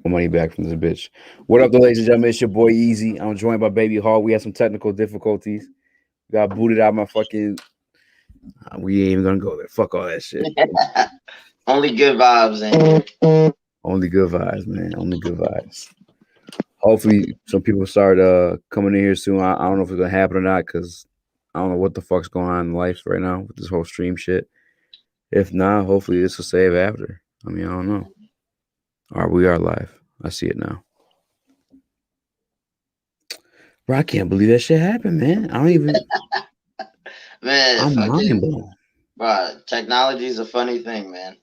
money back from this bitch. What up, though, ladies and gentlemen? It's your boy Easy. I'm joined by Baby Hall. We had some technical difficulties. Got booted out my fucking. We ain't even gonna go there. Fuck all that shit. Only good vibes, and Only good vibes, man. Only good vibes. Hopefully, some people start coming in here soon. I don't know if it's gonna happen or not because I don't know what the fuck's going on in life right now with this whole stream shit. If not, hopefully this will save after. I mean, I don't know. All right, we are live. I see it now. Bro, I can't believe that shit happened, man. I don't even. man, I'm mind fucking, blown. bro, technology is a funny thing, man.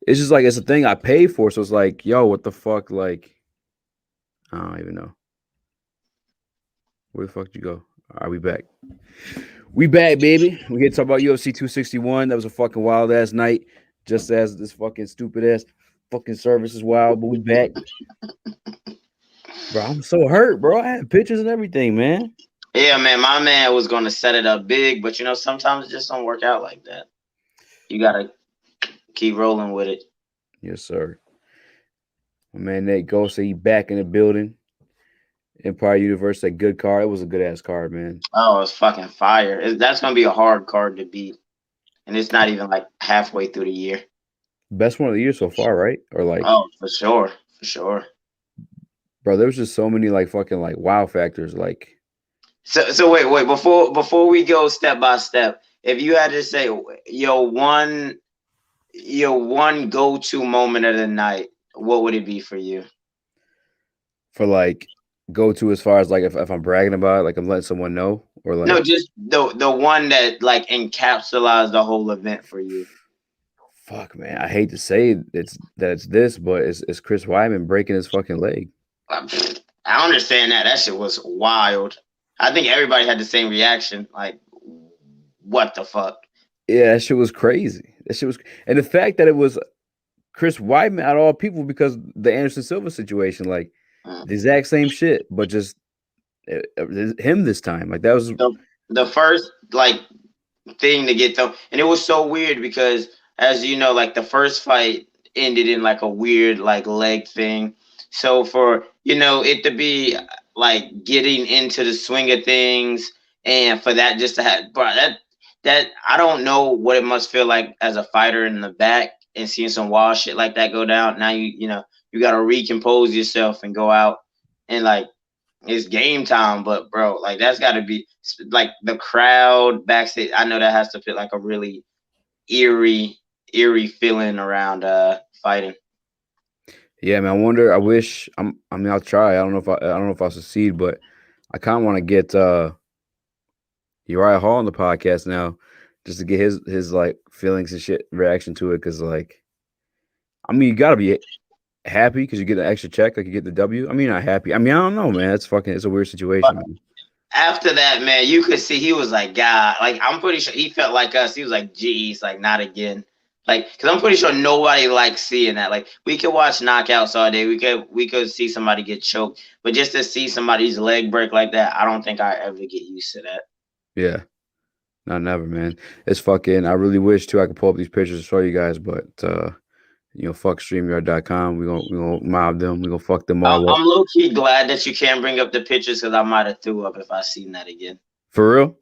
It's just like it's a thing I paid for, so it's like, yo, what the fuck? Like, I don't even know. Where the fuck did you go? All right, we back. We back, baby. We here to talk about UFC 261. That was a fucking wild ass night. Just as this fucking stupid ass fucking service is wild, but we back. Bro, I'm so hurt, bro. I had pictures and everything, man. Yeah, man, my man was gonna set it up big, but sometimes it just don't work out like that. You gotta keep rolling with it. Yes, sir. My man Nate Ghost said he back in the building. Empire Universe, that good card. It was a good ass card, man. Oh, it's fucking fire. That's gonna be a hard card to beat, and it's not even like halfway through the year. Best one of the year so far, right? Or like, Oh, for sure, for sure. bro, there was just so many like fucking like wow factors. Like, So wait. Before we go step by step, if you had to say your one go to moment of the night, what would it be for you? for like go to as far as like if I'm bragging about it, like I'm letting someone know, or No, like, just the one that like encapsulates the whole event for you. fuck, man. I hate to say it's this, but it's Chris Weidman breaking his fucking leg. I understand that. That shit was wild. I think everybody had the same reaction. Like, what the fuck? Yeah, that shit was crazy. That shit was, and the fact that it was Chris Weidman out of all people because the Anderson Silva situation, like Mm. the exact same shit, but just him this time. Like that was The first like thing to get thrown, and it was so weird because, as you know, like the first fight ended in like a weird like leg thing. So for it to be like getting into the swing of things, and for that just to have, bro, that I don't know what it must feel like as a fighter in the back and seeing some wild shit like that go down. Now you got to recompose yourself and go out and like it's game time, but bro, like that's got to be like the crowd backstage. I know that has to feel like a really eerie, eerie feeling around fighting. yeah, man. I wonder. I wish. I mean, I'll try. I don't know if I don't know if I'll succeed, but I kind of want to get Uriah Hall on the podcast now, just to get his like feelings and shit reaction to it. Because like, I mean, you gotta be happy because you get an extra check, like you get the W. I mean, not happy. I mean, I don't know, man. It's fucking. It's a weird But situation, man. after that, man, you could see he was like, God, like I'm pretty sure he felt like us. He was like, geez, like not again. Like, cause I'm pretty sure nobody likes seeing that. Like, we could watch knockouts all day. We could see somebody get choked, but just to see somebody's leg break like that, I don't think I ever get used to that. Yeah, not never, man. It's fucking. I really wish too I could pull up these pictures to show you guys, but fuck StreamYard.com. We gonna mob them. We gonna fuck them all up I'm low key glad that you can't bring up the pictures because I might have threw up if I seen that again. for real.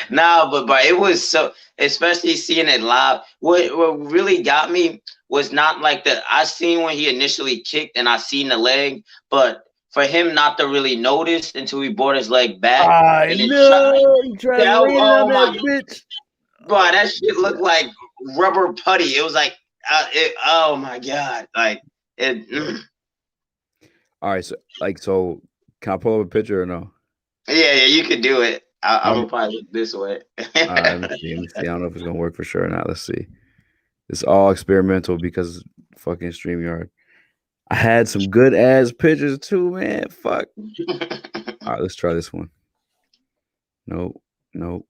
Nah, but it was so, especially seeing it live. What really got me was not like I seen when he initially kicked and I seen the leg, but for him not to really notice until he brought his leg back I and then shot. know you try to That, land on oh my that god, bitch. bro, Oh that shit looked god. like rubber putty. It was like, oh my god, like it. All right, so can I pull up a picture or no? Yeah, you could do it. I'm Um, gonna probably look this way. all right, let me see. Let me see. I don't know if it's gonna work for sure or not. Let's see. It's all experimental because fucking StreamYard. I had some good ass pictures too, man. Fuck. All right, let's try this one. Nope, nope.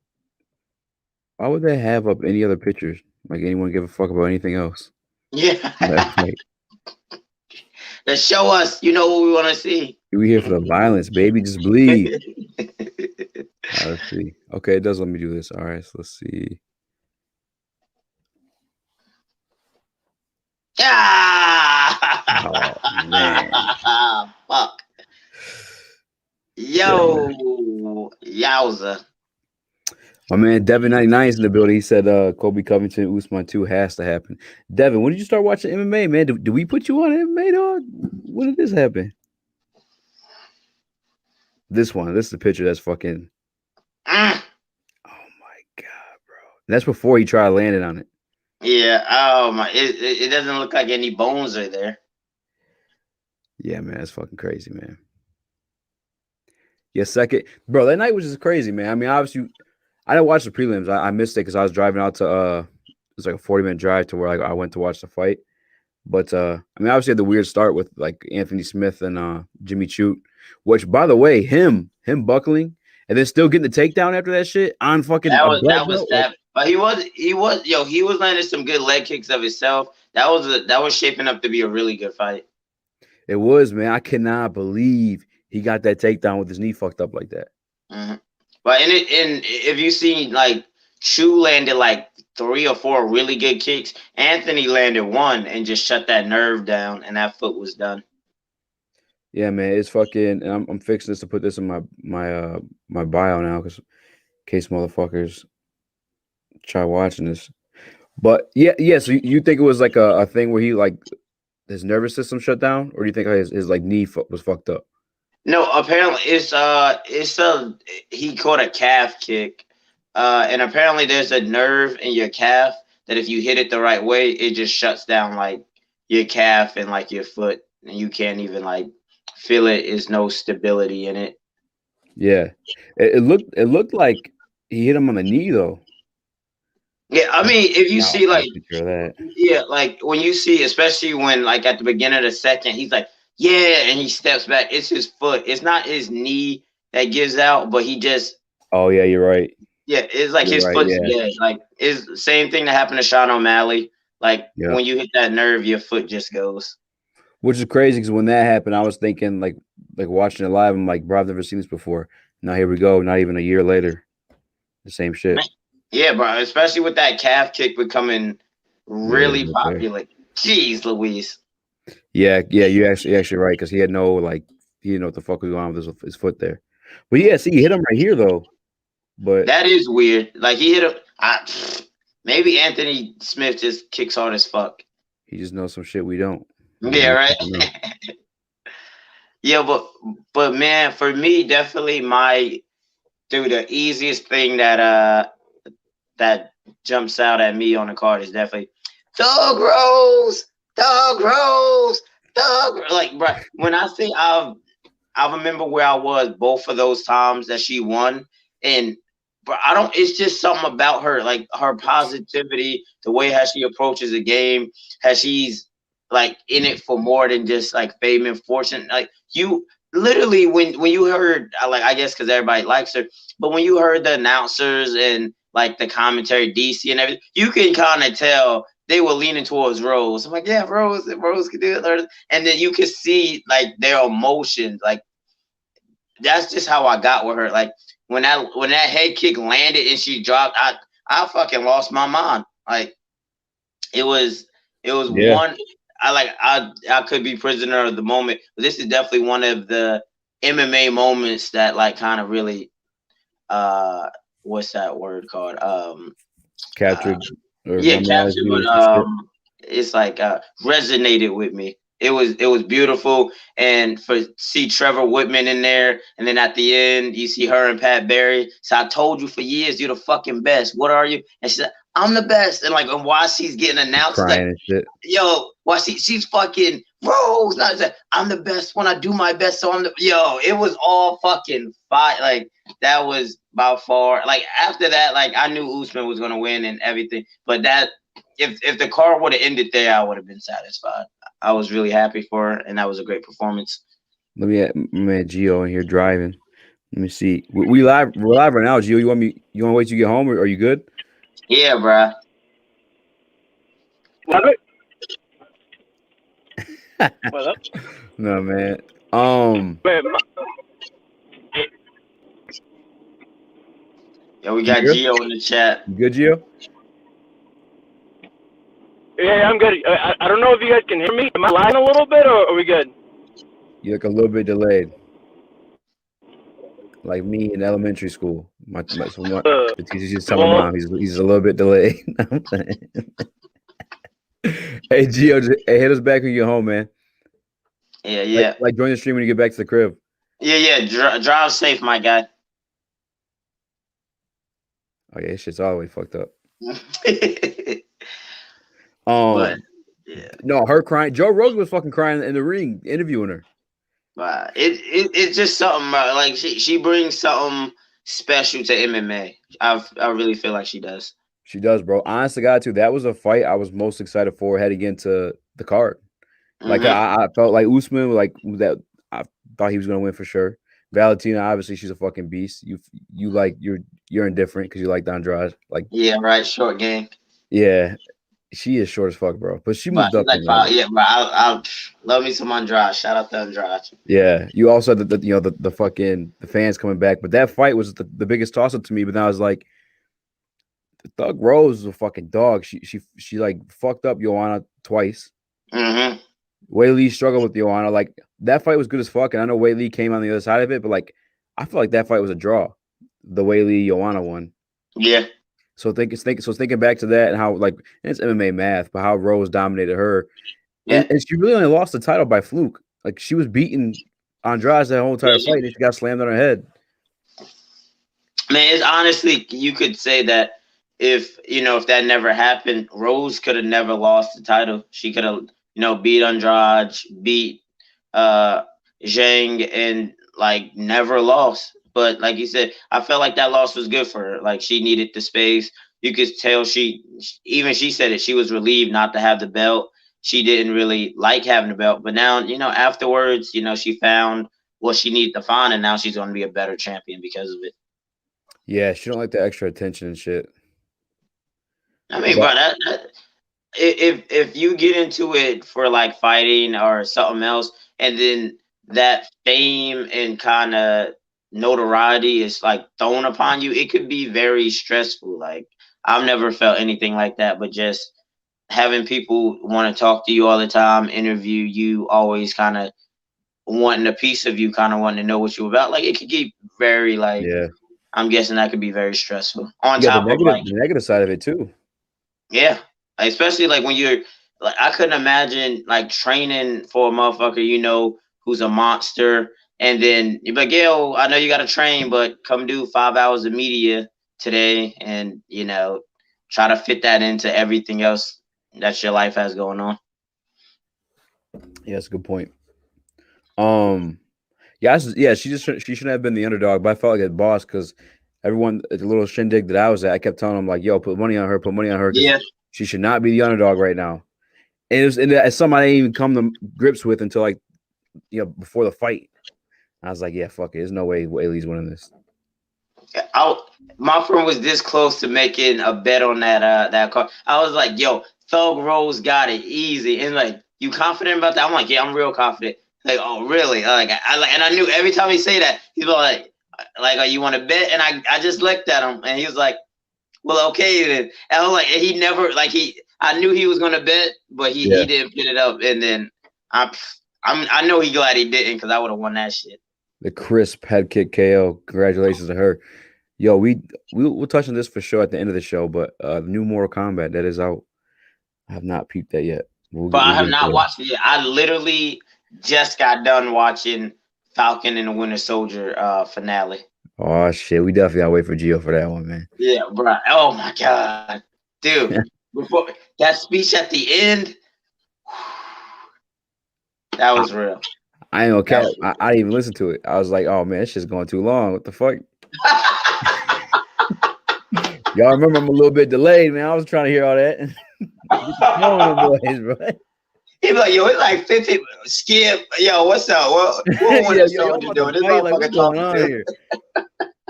Why would they have up any other pictures? Like anyone give a fuck about anything else? Yeah, Like, to show us, what we want to see. we here for the violence, baby. Just bleed. All right, let's see. Okay, it does let me do this. All right, so let's see. Oh man. Fuck. Yeah, man. Yo, yowza. My man Devin 99 is in the building. He said Kobe Covington Usman 2 has to happen. Devin, when did you start watching MMA, man? Did we put you on MMA, dog? When did this happen? This one. This is the picture that's fucking. Mm. Oh my god, bro. That's before he tried landing on it. Yeah. Oh my. It doesn't look like any bones are there. Yeah, man, that's fucking crazy, man. Yeah, second, bro. That night was just crazy, man. I mean, obviously, I didn't watch the prelims. I missed it because I was driving out to it was like a 40-minute drive to where I went to watch the fight. But I mean, obviously, had the weird start with like Anthony Smith and Jimmy Chute, which, by the way, him buckling and then still getting the takedown after that shit on fucking a black That was belt. Like, that. But he was landing some good leg kicks of himself. That was shaping up to be a really good fight. it was, man. I cannot believe he got that takedown with his knee fucked up like that. Mm-hmm. But if you see like Chu landed like 3 or 4 really good kicks, Anthony landed one and just shut that nerve down, and that foot was done. Yeah, man, it's fucking. And I'm fixing this to put this in my bio now because in case motherfuckers try watching this. But yeah. So you think it was like a thing where he like his nervous system shut down, or do you think his like knee was fucked up? No, apparently it's a he caught a calf kick, and apparently there's a nerve in your calf that if you hit it the right way, it just shuts down like your calf and like your foot, and you can't even like feel it. Is no stability in it. Yeah, it looked like he hit him on the knee though. Yeah, I mean, if you Now see I like picture of that. yeah, like when you see, especially when like at the beginning of the second, he's like, yeah, and he steps back. It's his foot. It's not his knee that gives out, but he just Oh yeah, you're right. yeah, it's like You're his right. foot's Yeah, dead. Like it's the same thing that happened to Sean O'Malley. Like yeah. when you hit that nerve, your foot just goes. Which is crazy because when that happened, I was thinking like watching it live. I'm like, bro, I've never seen this before. Now here we go. Not even a year later, the same shit. Yeah, bro. Especially with that calf kick becoming Yeah, really right there. popular. Jeez, Louise. Yeah. You're actually right because he had no like he didn't know what the fuck was going on with his foot there. But yeah, see, he hit him right here though. But That is weird. Like he hit a. Maybe Anthony Smith just kicks hard as fuck. he just knows some shit we don't. Yeah, right. I know. Yeah, but man, for me, definitely my dude, the easiest thing that jumps out at me on the card is definitely Doug Rose, Doug Rose, like bro. When I say I remember where I was both of those times that she won, and but I don't. It's just something about her, like her positivity, the way how she approaches the game, how she's like in it for more than just like fame and fortune. Like you, literally, when you heard, like I guess because everybody likes her, but when you heard the announcers and like the commentary, DC and everything, you can kind of tell they were leaning towards Rose. I'm like, yeah, Rose could do it, and then you could see like their emotions, like that's just how I got with her. Like when that head kick landed and she dropped, I fucking lost my mind. Like it was Yeah, one. I could be prisoner of the moment. But this is definitely one of the MMA moments that like kind of really what's that word called uh captured or yeah, memorized captured, you or but some shit. it's like resonated with me. It was beautiful, and for see Trevor Whitman in there, and then at the end you see her and Pat Barry. So I told you for years you're the fucking best. What are you? And she said I'm the best. And like and while she's getting announced, it's like Crying and shit. yo, why she's fucking Rose. Not that I'm the best when I do my best. So I'm the yo. It was all fucking fight. Like that was by far. Like after that, like I knew Usman was gonna win and everything. But that if the card would have ended there, I would have been satisfied. I was really happy for her, and that was a great performance. Let me add my man Gio in here driving. Let me see. We're live right now, Gio. You want to wait till you get home, or are you good? Yeah, bruh. Love it. What up? No, man. Man, Yo, we You got good? Gio in the chat. You good, Gio? yeah, Yeah, I'm good. I don't know if you guys can hear me. Am I lying a little bit, or are we good? You look a little bit delayed, like me in elementary school. The teacher used to tell my mom he's a little bit delayed. I'm saying. Hey, Gio, hey, hit us back when you get home, man. Yeah. Like join the stream when you get back to the crib. Yeah. Drive safe, my guy. Oh yeah, this shit's all the way fucked up. But yeah, no, her crying. Joe Rogan was fucking crying in the ring, interviewing her. It's just something like she brings something special to MMA. I really feel like she does. She does, bro. Honest to God, too. That was a fight I was most excited for heading into the card. Like I felt like Usman, like that. I thought he was gonna win for sure. Valentina, obviously, she's a fucking beast. You're indifferent because you like Andrade. Like right, short game. Yeah, she is short as fuck, bro. But she moved up. Like, yeah, bro. I love me some Andrade. Shout out to Andrade. Yeah, you also had the fans coming back, but that fight was the biggest toss up to me. But now I was like, Thug Rose is a fucking dog. She like fucked up Joanna twice. Mm-hmm. Weili struggled with Joanna. Like that fight was good as fuck, and I know Weili came on the other side of it, but like I feel like that fight was a draw. The Weili Joanna one. Yeah. So thinking back to that and how like and it's MMA math, but how Rose dominated her. Yeah. And she really only lost the title by fluke. Like she was beating Andrade that whole entire fight, and she got slammed on her head. Man, it's honestly, you could say that if that never happened, Rose could have never lost the title. She could have, beat Andrade, beat Zhang, and like never lost. But like you said, I felt like that loss was good for her. Like she needed the space. You could tell she said it. She was relieved not to have the belt. She didn't really like having the belt, but now afterwards, she found what she needed to find, and now she's going to be a better champion because of it. Yeah, she don't like the extra attention and shit. I mean, bro, if you get into it for like fighting or something else, and then that fame and kind of notoriety is like thrown upon you, it could be very stressful. Like I've never felt anything like that, but just having people want to talk to you all the time, interview you, always kind of wanting a piece of you, kind of wanting to know what you're about. Like it could get very like. Yeah. I'm guessing that could be very stressful. On top of like the negative side of it too. Yeah, especially like when you're like, I couldn't imagine like training for a motherfucker, who's a monster, and then you're like, yo, I know you got to train, but come do 5 hours of media today, and try to fit that into everything else that your life has going on. Yeah, that's a good point. She shouldn't have been the underdog, but I felt like a boss because everyone at the little shindig that I was at, I kept telling them like, "Yo, put money on her." Yeah, she should not be the underdog right now. And it was as something I didn't even come to grips with until like before the fight. I was like, "Yeah, fuck it. There's no way Weili's winning this." My friend was this close to making a bet on that card. I was like, "Yo, Thug Rose got it easy," and like, you confident about that? I'm like, "Yeah, I'm real confident." Like, oh, really? Like, and I knew every time he say that, he'd be like, oh, you want to bet? And I just looked at him, and he was like, well, okay then. And I was like, he never I knew he was gonna bet, but he didn't put it up. And then I know he glad he didn't because I would have won that shit. The crisp head kick KO. Congratulations to her. Yo, we'll touch on this for sure at the end of the show, but the new Mortal Kombat that is out. I have not peeped that yet. But I have not watched it yet. I literally just got done watching Falcon and the Winter Soldier finale. Oh shit, we definitely gotta wait for Gio for that one, man. Yeah, bro. Oh my god, dude! Before that speech at the end, that was real. I ain't okay. I didn't even listen to it. I was like, oh man, this shit's going too long. What the fuck? Y'all remember I'm a little bit delayed, man. I was trying to hear all that. Boys, bro. He be like, yo, it's like 50. Skip, yo, what's up? What Winter Soldier doing? This motherfucker talking here.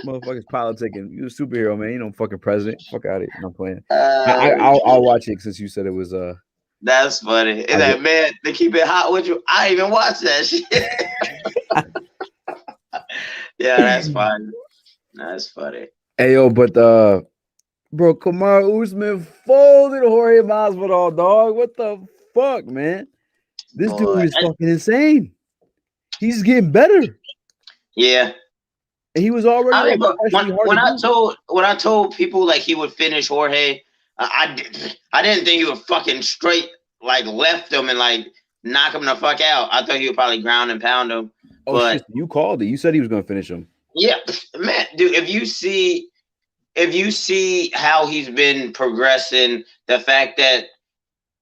Motherfuckers politicking. You a superhero, man. You know, fucking president. Fuck out of here. I'm playing. I'll watch it since you said it was. That's funny. Is that man? They keep it hot with you. I even watch that shit. Yeah, that's funny. That's funny. Hey yo, but Bro, Kamaru Usman folded Jorge Masvidal, dog. What the fuck, man? This dude Boy, is fucking insane. He's getting better. yeah. And he was already I mean, like but actually hard to beat. when I told people like he would finish Jorge, I didn't think he would fucking straight like left him and like knock him the fuck out. I thought he would probably ground and pound him. Oh But shit, you called it. You said he was gonna finish him. yeah, man, dude, if you see how he's been progressing, the fact that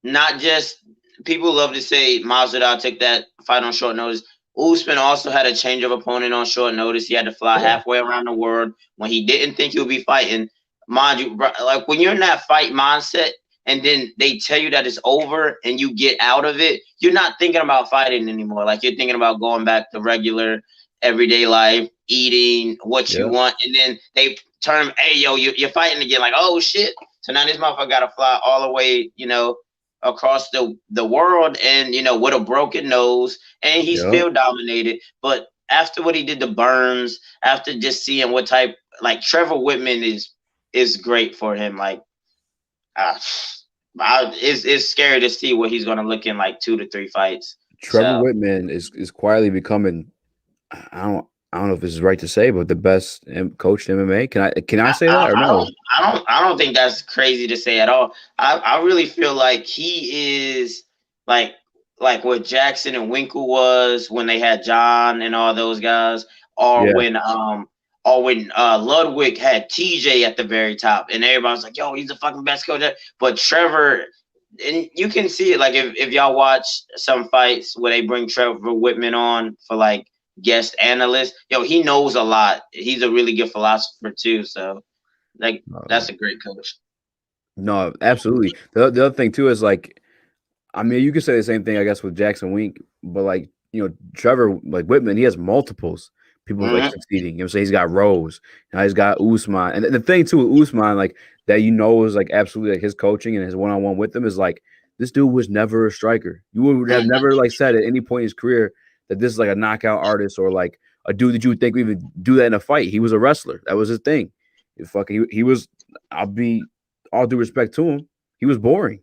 not just people love to say Masvidal took that fight on short notice. Usman also had a change of opponent on short notice. He had to fly halfway around the world when he didn't think he would be fighting. Mind you, like when you're in that fight mindset and then they tell you that it's over and you get out of it, you're not thinking about fighting anymore. Like you're thinking about going back to regular everyday life, eating what you want, and then they turn, hey yo, you're fighting again. Like, oh shit. So now this motherfucker got to fly all the way, across the world and with a broken nose, and he still dominated. But after what he did to Burns, after just seeing what type, like Trevor Whitman is great for him. Like it's scary to see what he's gonna look in like 2 to 3 fights. Trevor Whitman is quietly becoming, I don't know if this is right to say, but the best coach in MMA. Can I say that or no? I don't think that's crazy to say at all. I really feel like he is like what Jackson and Winkle was when they had John and all those guys, or when Ludwig had TJ at the very top, and everybody's like, "Yo, he's the fucking best coach." But Trevor, and you can see it. Like if y'all watch some fights where they bring Trevor Whitman on for like guest analyst, he knows a lot. He's a really good philosopher too. So, like, that's a great coach. No, absolutely. The other thing too is like, I mean, you could say the same thing, I guess, with Jackson Wink, but like, Trevor, like Whitman, he has multiples people like succeeding. So he's got Rose, now he's got Usman, and the thing too with Usman, like that, is like absolutely like his coaching and his one-on-one with them is like, this dude was never a striker. You would have never like said at any point in his career that this is like a knockout artist or like a dude that you would think would even do that in a fight. He was a wrestler. That was his thing. He was. I'll be all due respect to him. He was boring.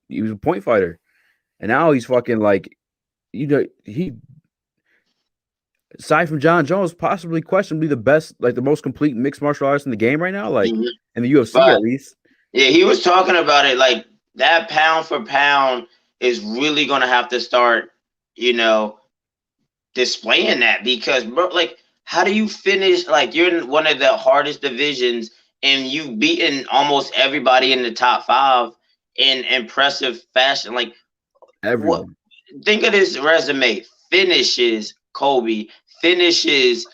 He was a point fighter, and now he's fucking like, he. Aside from John Jones, possibly questionably the best, like the most complete mixed martial artist in the game right now, like in the UFC at least. Yeah, he was talking about it like that pound for pound is really gonna have to start, displaying that, because bro, like, how do you finish? Like, you're in one of the hardest divisions and you've beaten almost everybody in the top 5 in impressive fashion. Like, everyone. Think of this resume: finishes Kobe, finishes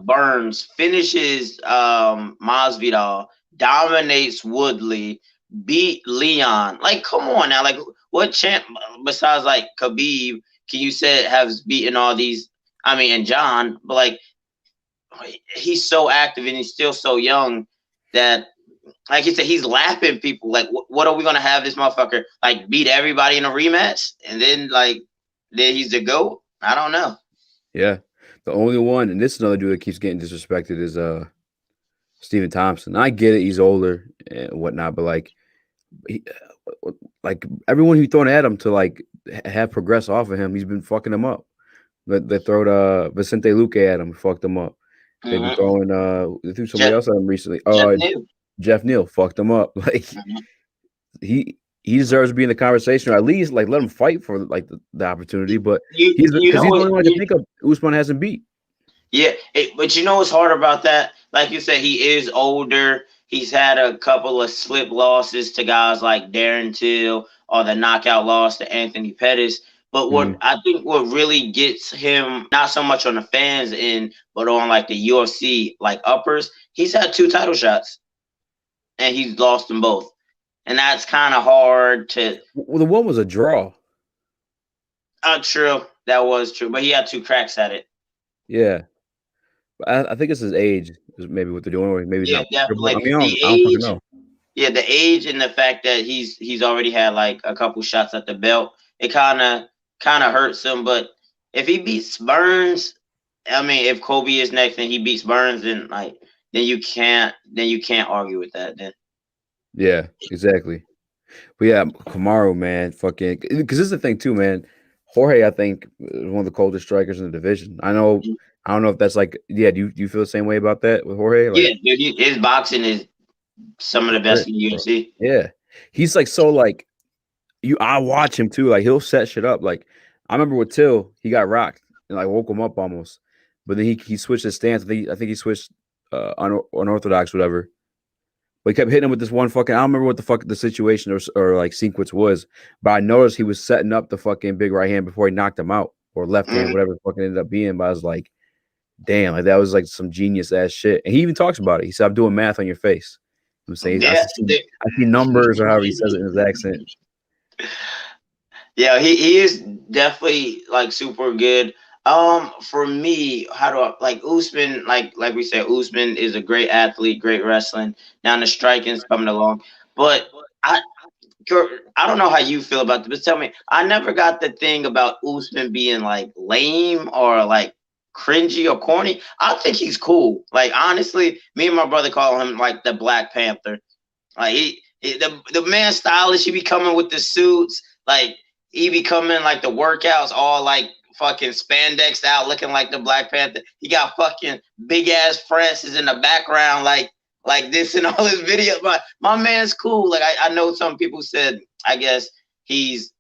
Burns, finishes Masvidal, dominates Woodley, beat Leon. Like, come on now. Like, what champ besides like Khabib can you say has beaten all these? I mean, and John, but like, he's so active and he's still so young that, like you said, he's lapping people. Like, what are we gonna have this motherfucker like beat everybody in a rematch and then he's the GOAT? I don't know. Yeah, the only one, and this is another dude that keeps getting disrespected, is Stephen Thompson. I get it, he's older and whatnot, but like everyone who's thrown at him to like have progress off of him, he's been fucking him up. But they threw Vicente Luque at him, fucked him up. They've been throwing they threw somebody else at him recently. Jeff Neal fucked him up. Like he deserves to be in the conversation, or at least like let him fight for like the opportunity. But he's the only one I can think of Usman hasn't beat. Yeah, but what's hard about that? Like you said, he is older. He's had a couple of slip losses to guys like Darren Till, or the knockout loss to Anthony Pettis. But what I think what really gets him, not so much on the fans end, but on like the UFC like uppers, he's had 2 title shots and he's lost them both. And that's kind of hard to. Well, the one was a draw. True. That was true. But he had 2 cracks at it. Yeah. I think it's his age is maybe what they're doing, or maybe not. Definitely. I mean, I don't fucking know. Yeah, the age and the fact that he's already had like a couple shots at the belt, it kind of hurts him. But if he beats Burns, I mean, if Kobe is next and he beats Burns, then you can't argue with that. Then Yeah, exactly. But yeah, Kamaru, man, fucking, because this is the thing too, man. Jorge, I think, is one of the coldest strikers in the division. I don't know if that's like, yeah. Do you feel the same way about that with Jorge? Yeah, Like, dude, his boxing is some of the best shit, in the bro. UFC. Yeah, he's like so like you. I watch him too. Like he'll set shit up. Like I remember with Till, he got rocked and like woke him up almost, but then he switched his stance. I think he switched unorthodox, whatever. But he kept hitting him with this one fucking. I don't remember what the fuck the situation or like sequence was, but I noticed he was setting up the fucking big right hand before he knocked him out or left hand, Mhm. whatever the fucking ended up being. But I was like, damn, like that was like some genius ass shit. And he even talks about it. He said, "I'm doing math on your face." I'm saying Yeah, I see numbers or however he says it in his accent. yeah, he is definitely like super good. For me, how do I like Usman? Like we said, Usman is a great athlete, great wrestling. Now the striking's coming along, but I I don't know how you feel about this, but tell me, I never got the thing about Usman being like lame or like cringy or corny. I think he's cool. Like honestly, me and my brother call him like the Black Panther. Like the man stylish. He be coming with the suits. Like he be coming like the workouts all like fucking spandexed out, looking like the Black Panther. He got fucking big ass Francis in the background, like this in all his videos. But my man's cool. Like I know some people said, I guess he's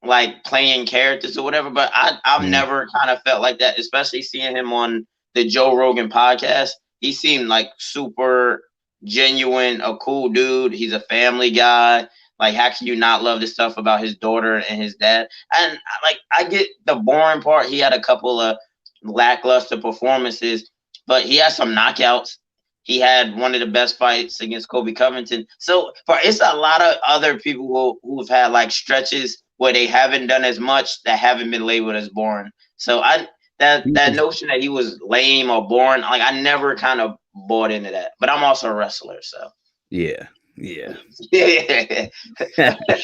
like playing characters or whatever, but I've Mm. never kind of felt like that, especially seeing him on the Joe Rogan podcast. He seemed like super genuine, a cool dude. He's a family guy. Like, how can you not love the stuff about his daughter and his dad? And like, I get the boring part. He had a couple of lackluster performances, but he had some knockouts. He had one of the best fights against Kobe Covington. So, for it's a lot of other people who've had like stretches where they haven't done as much that haven't been labeled as boring. So He that was, notion that he was lame or boring, like I never kind of bought into that. But I'm also a wrestler, so yeah, yeah. yeah.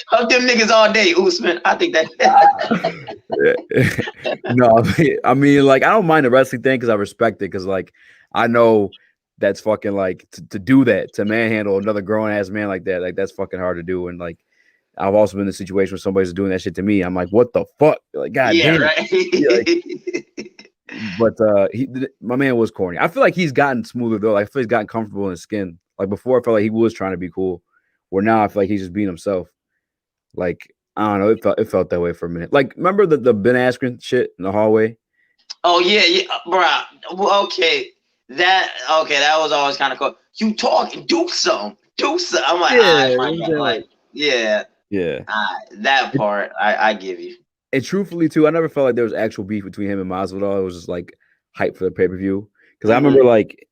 Hug them niggas all day, Usman. I think that No, I mean, like, I don't mind the wrestling thing because I respect it. Because, like, I know that's fucking like to do that to manhandle another grown ass man like that. Like, that's fucking hard to do. And like, I've also been in a situation where somebody's doing that shit to me. I'm like, what the fuck? Like, god yeah, damn. right. Yeah, like, but my man was corny. I feel like he's gotten smoother though. Like, I feel he's gotten comfortable in his skin. Like before, I felt like he was trying to be cool. Where now I feel like he's just being himself. Like, I don't know. It felt that way for a minute. Like, remember the Ben Askren shit in the hallway? Oh yeah, yeah, bro. Well, okay, that was always kind of cool. You talking, do something, do something. I'm like, all right, Yeah, my God, like, yeah, yeah. that part I give you. And truthfully, too, I never felt like there was actual beef between him and Masvidal. It was just like hype for the pay per view. Because I Mm-hmm. remember like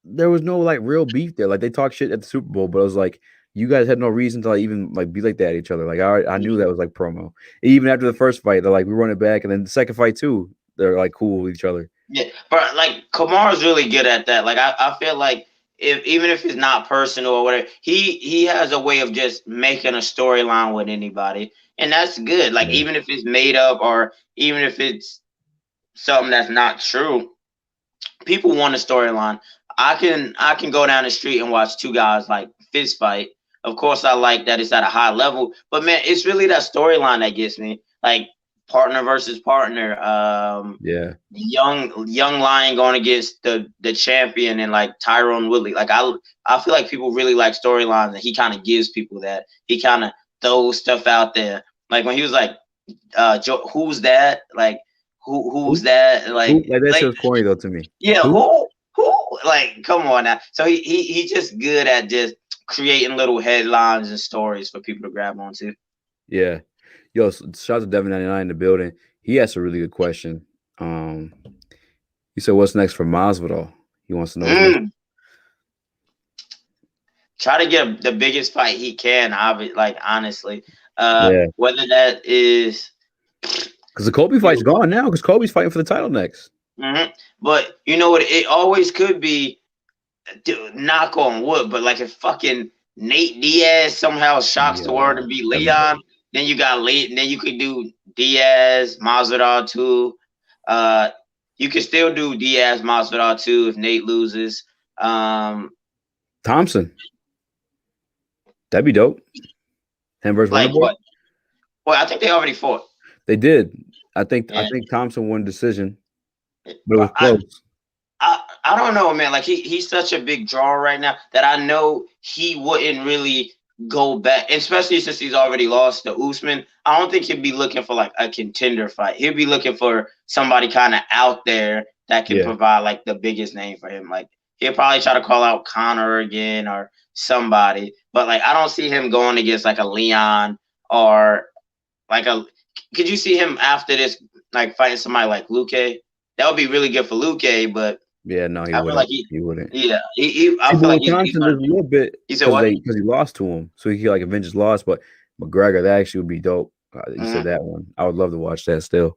there was no like real beef there. Like they talked shit at the Super Bowl, but it was like you guys had no reason to like even like be like that at each other. Like I knew that was like promo. Even after the first fight, they're like we run it back, and then the second fight too, they're like cool with each other. Yeah, but like Kamar's really good at that. Like I feel like if even if it's not personal or whatever, he has a way of just making a storyline with anybody, and that's good. Like Yeah. even if it's made up or even if it's something that's not true, people want a storyline. I can go down the street and watch two guys like fist fight. Of course, I like that it's at a high level, but man, it's really that storyline that gets me. Like partner versus partner. Yeah. Young lion going against the champion and like Tyrone Woodley. Like I feel like people really like storylines, and he kind of gives people that. He kind of throws stuff out there. Like when he was like, who's that? Like who's Who, that? like that shit was corny though to me. Yeah, Who? who? Like, come on now. So he just good at just creating little headlines and stories for people to grab onto. Yeah. Yo, shout out to Devin99 in the building. He asked a really good question. He said, "What's next for Masvidal?" He wants to know what's next. Try to get the biggest fight he can. Like honestly, Yeah, whether that is, because the Kobe fight's gone now. Because Kobe's fighting for the title next. but you know what? It always could be. Dude, knock on wood, but like if fucking Nate Diaz somehow shocks the world and beat Leon, then you got late, and then you could do Diaz, Masvidal too. You can still do Diaz, Masvidal too if Nate loses. Thompson. That'd be dope. Him versus Like Wonderboy? what? Well, I think they already fought. They did. I think Yeah. Thompson won decision, but it was But close. I don't know, man. Like he's such a big draw right now that I know he wouldn't really go back, especially since he's already lost to Usman. I don't think he'd be looking for like a contender fight. He'd be looking for somebody kind of out there that can provide like the biggest name for him. Like he'll probably try to call out Conor again or somebody, but like I don't see him going against like a Leon or like a. Could you see him after this like fighting somebody like Luke? That would be really good for Luke, but Yeah, no, he I feel wouldn't. like he wouldn't. yeah, I feel like he's a little bit he said what? because he lost to him, so he could like avenge his loss. But McGregor, that actually would be dope. You said that one. I would love to watch that still.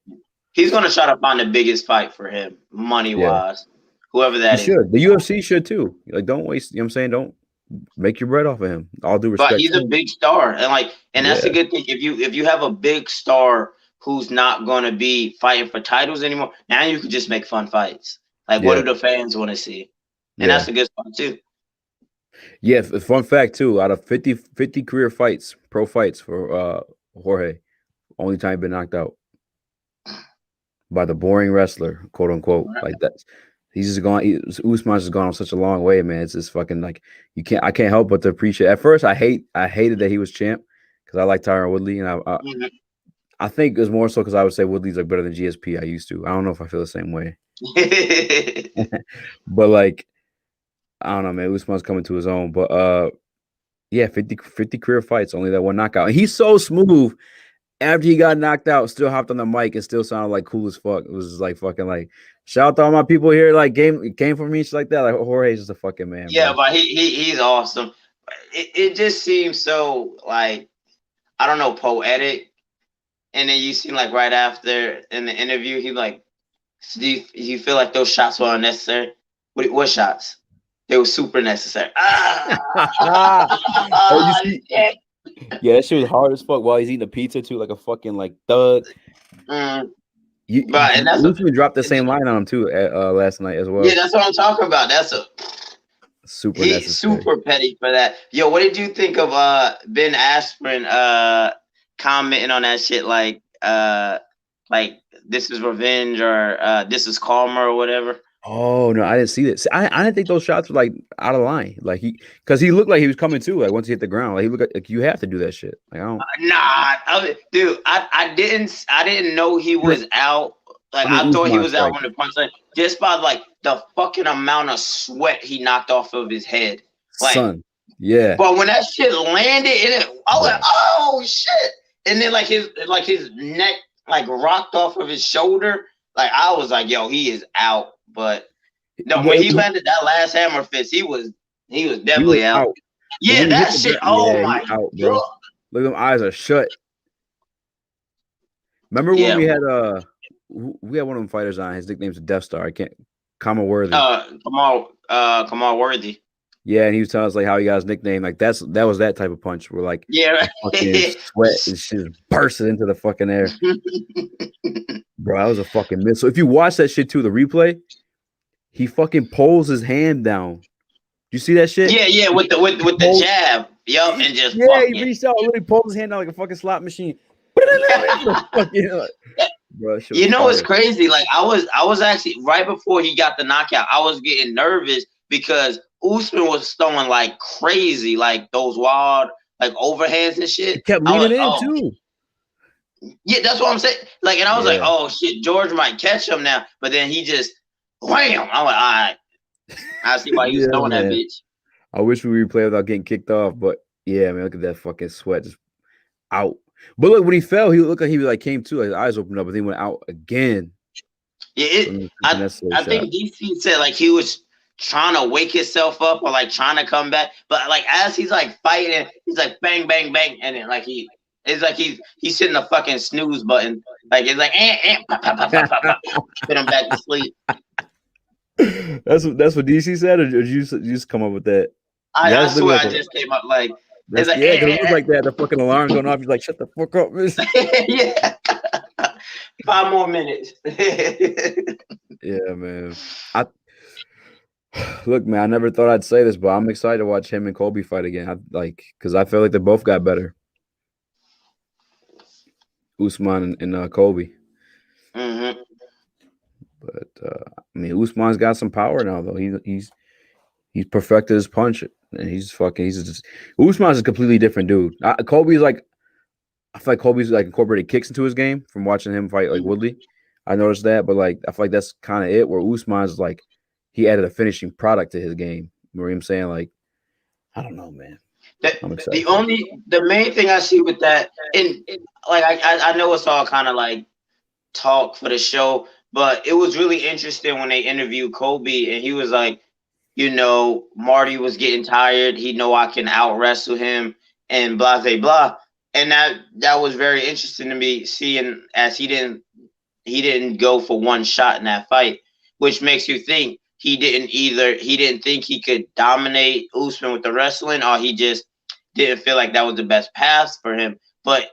He's gonna try to find the biggest fight for him, money wise. Whoever that is. Should. The UFC should too. Like, don't waste. You know what I'm saying? Don't make your bread off of him. All due respect. But he's a big star, and that's a good thing. If you have a big star who's not gonna be fighting for titles anymore, now you can just make fun fights. Like, what do the fans want to see? And that's a good spot too. Yeah, fun fact too. Out of 50 career fights, pro fights for Jorge, only time been knocked out by the boring wrestler, quote unquote. Like that's he's just gone. Usman's just gone on such a long way, man. It's just fucking like I can't help but to appreciate. At first, I hated that he was champ because I like Tyron Woodley, and I think it was more so because I would say Woodley's like better than GSP. I used to. I don't know if I feel the same way. But like, I don't know, man. Usman's coming to his own. But 50 career fights, only that one knockout. And he's so smooth. After he got knocked out, still hopped on the mic and still sounded like cool as fuck. It was just like fucking like shout out to all my people here. Like came for me, shit like that. Like Jorge's just a fucking man. Yeah, bro. but he's awesome. It just seems so like I don't know, poetic. And then you see like right after in the interview, he like, do you feel like those shots were unnecessary? What shots? They were super necessary. Yeah, that shit was hard as fuck while he's eating a pizza too, like a fucking like thug. And that's Usman dropped the same line on him too last night as well. Yeah, that's what I'm talking about. That's a super he's super petty for that. Yo, what did you think of Ben Askren commenting on that shit like this is revenge or this is karma or whatever? Oh no, I didn't see this. I didn't think those shots were like out of line. Like because he looked like he was coming too. Like once he hit the ground, like he looked like you have to do that shit. Like I don't. Dude, I didn't know he was out. Like I thought he was out when the punch just by like the fucking amount of sweat he knocked off of his head. Like, yeah. But when that shit landed, I was like, oh shit! And then like his neck like rocked off of his shoulder. Like I was like, yo, he is out. But no, when he landed that last hammer fist, he was definitely out. Yeah, that shit. Oh my god, bro! Look, them eyes are shut. Remember when we had one of them fighters on? His nickname's Death Star. I can't. Kamal Worthy. Kamal Worthy. Yeah, and he was telling us like how he got his nickname. Like that was that type of punch where like fucking sweat and shit bursted into the fucking air. Bro, that was a fucking miss. So if you watch that shit too, the replay, he fucking pulls his hand down. You see that shit? Yeah, with the jab. Yup, and just he reached out, really pulled his hand down like a fucking slot machine. Bro, you know it's crazy. Like I was actually right before he got the knockout, I was getting nervous because Usman was throwing like crazy, like those wild like overhands and shit. He kept leaning in too. Yeah, that's what I'm saying. Like, and I was like, oh shit, George might catch him now, but then he just wham. I'm like, all right. I see why he was throwing that bitch. I wish we replay without getting kicked off, but yeah, man, look at that fucking sweat just out. But look, when he fell, he looked like he like came to, like his eyes opened up, but then went out again. Yeah, I think DC said like he was trying to wake himself up or like trying to come back, but like as he's like fighting, he's like bang, bang, bang, and then like it's like he's hitting the fucking snooze button, like it's like pop, pop, pop, pop, pop, put him back to sleep. That's what DC said, or did you just come up with that? I swear I just came up like. It's like, yeah, it was like that. The fucking alarm going off. He's like, shut the fuck up, man. Yeah. 5 more minutes. Yeah, man. Look, man, I never thought I'd say this, but I'm excited to watch him and Kobe fight again. Because I feel like they both got better, Usman and Kobe. Hmm. But I mean, Usman's got some power now, though. He's perfected his punch, and he's just Usman's a completely different dude. Kobe's like I feel like Kobe's like incorporated kicks into his game from watching him fight like Woodley. I noticed that, but like I feel like that's kind of it. Where Usman's like he added a finishing product to his game. You know what I'm saying? Like I don't know, man. The, I'm excited the for it. the main thing I see with that, and like I know it's all kind of like talk for the show, but it was really interesting when they interviewed Kobe, and he was like, Marty was getting tired. He know I can out wrestle him, and blah blah blah. And that was very interesting to me, seeing as he didn't go for one shot in that fight, which makes you think he didn't think he could dominate Usman with the wrestling, or he just didn't feel like that was the best path for him. But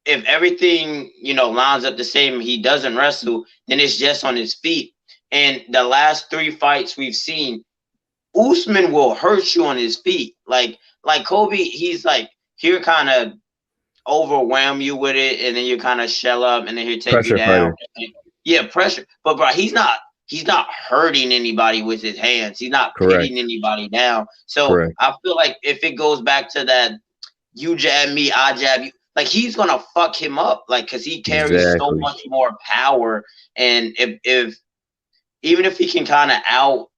if everything lines up the same, he doesn't wrestle, then it's just on his feet. And the last three fights we've seen, Usman will hurt you on his feet. Like Kobe, he's like here kind of overwhelm you with it, and then you kind of shell up, and then he'll take you Pressure down. fighter, Yeah, pressure. But bro, he's not hurting anybody with his hands. He's not pitting correct, anybody down. So correct, I feel like if it goes back to that, you jab me, I jab you, like he's gonna fuck him up, like because he carries so exactly. much more power. And if even if he can kind of out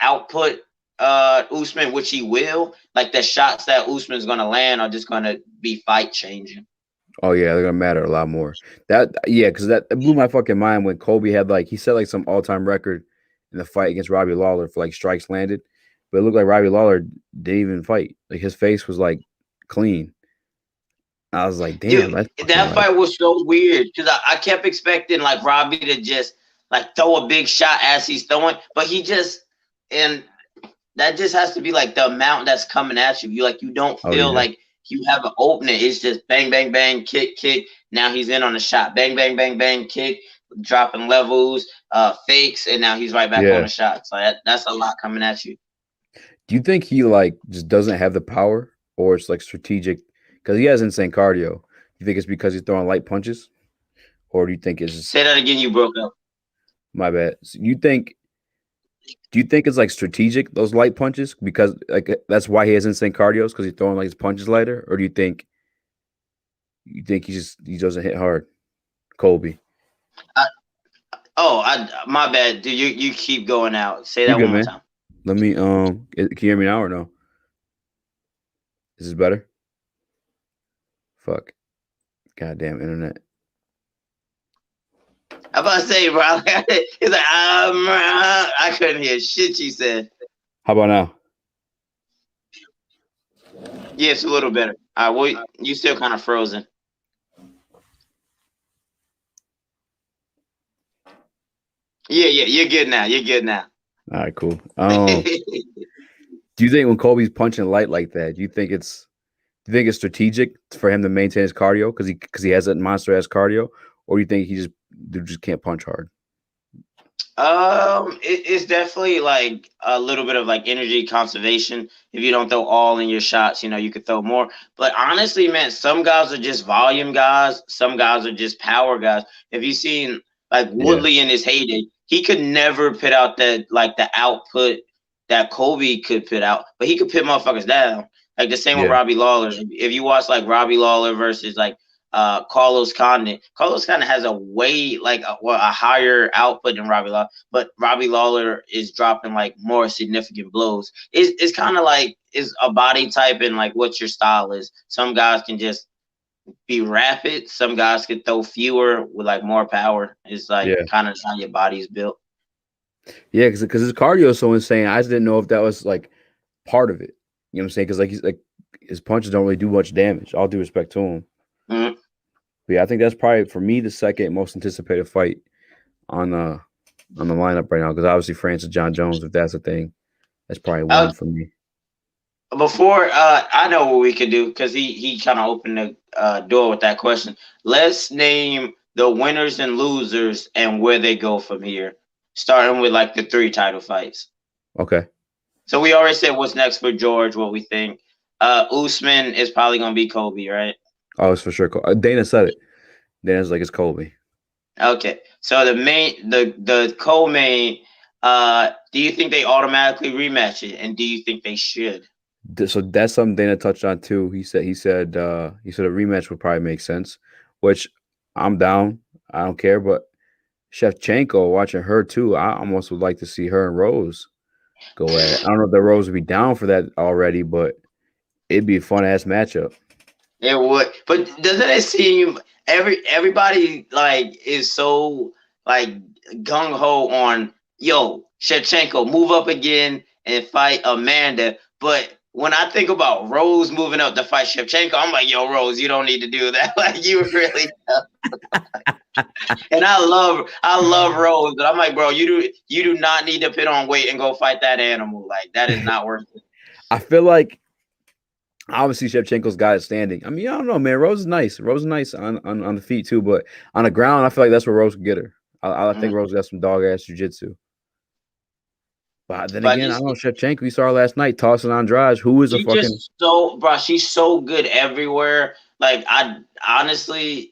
output Usman, which he will, like the shots that Usman's gonna land are just gonna be fight changing. Oh yeah, they're gonna matter a lot more. Because that it blew my fucking mind when Kobe had like he set like some all time record in the fight against Robbie Lawler for like strikes landed, but it looked like Robbie Lawler didn't even fight. Like his face was like clean. I was like, damn, Dude, that's fucking that like fight was so weird because I kept expecting like Robbie to just like throw a big shot as he's throwing, but he just and that just has to be like the amount that's coming at you. You don't oh feel yeah, like you have an opening. It's just bang, bang, bang, kick, kick. Now he's in on a shot. Bang, bang, bang, bang, kick, dropping levels, fakes, and now he's right back on yeah. the shot. So that's a lot coming at you. Do you think he like just doesn't have the power, or it's like strategic? Because he has insane cardio. Do you think it's because he's throwing light punches, or do you think it's just Say that again. You broke up. my bad? So do you think it's like strategic those light punches because like that's why he has insane cardio because he's throwing like his punches lighter, or do you think he doesn't hit hard, Colby? I, my bad. Dude, you keep going out. Say You that good, one more man? time. Let me can you hear me now or no? Is this better? Fuck, goddamn internet. I'm about to say, bro. He's like, I couldn't hear shit you said. How about now? Yeah, it's a little better. All right, well, you still kind of frozen. Yeah, yeah, you're good now. You're good now. All right, cool. Do you think when Kobe's punching light like that, do you think it's strategic for him to maintain his cardio because he has that monster ass cardio, or do you think he just can't punch hard? It's definitely like a little bit of like energy conservation. If you don't throw all in your shots, you could throw more. But honestly, man, some guys are just volume guys. Some guys are just power guys. If you seen like Yeah, Woodley in his heyday, he could never put out the output that Kobe could put out, but he could put motherfuckers down. Like the same with yeah, Robbie Lawler. If you watch like Robbie Lawler versus like Carlos Condit. Carlos Condit has a way like a higher output than Robbie Lawler, but Robbie Lawler is dropping like more significant blows. It's kind of like it's a body type and like what your style is. Some guys can just be rapid. Some guys can throw fewer with like more power. It's like yeah, kind of how your body's built. yeah. Because his cardio is so insane. I just didn't know if that was like part of it. You know what I'm saying? Because like he's like his punches don't really do much damage. All due respect to him. Mhm. But yeah, I think that's probably for me the second most anticipated fight on the lineup right now. Because obviously Francis John Jones, if that's a thing, that's probably one Uh, for me. Before I know what we could do because he kind of opened the door with that question. Let's name the winners and losers and where they go from here. starting with like the 3 title fights. Okay. So we already said what's next for George, what we think. Usman is probably gonna be Kobe, right? Oh, it's for sure. Dana said it. Dana's like, it's Colby. Okay. So the co-main, do you think they automatically rematch it, and do you think they should? So that's something Dana touched on too. He said a rematch would probably make sense, which I'm down. I don't care, but Shevchenko, watching her too, I almost would like to see her and Rose go at it. I don't know if the Rose would be down for that already, but it'd be a fun ass matchup. It would, but doesn't it seem everybody like is so like gung ho on Shevchenko move up again and fight Amanda, but when I think about Rose moving up to fight Shevchenko, I'm like, yo, Rose, you don't need to do that. Like you really. And I love Rose, but I'm like, bro, you do not need to put on weight and go fight that animal. Like that is not worth it. I feel like obviously Shevchenko's got it standing. I mean, I don't know, man. Rose is nice. Rose is nice on the feet too, but on the ground, I feel like that's where Rose could get her. I think Rose got some dog ass jiu-jitsu. But then again, I don't know Shevchenko. We saw her last night tossing Andrade, who is a fucking she's so good everywhere. Like I honestly,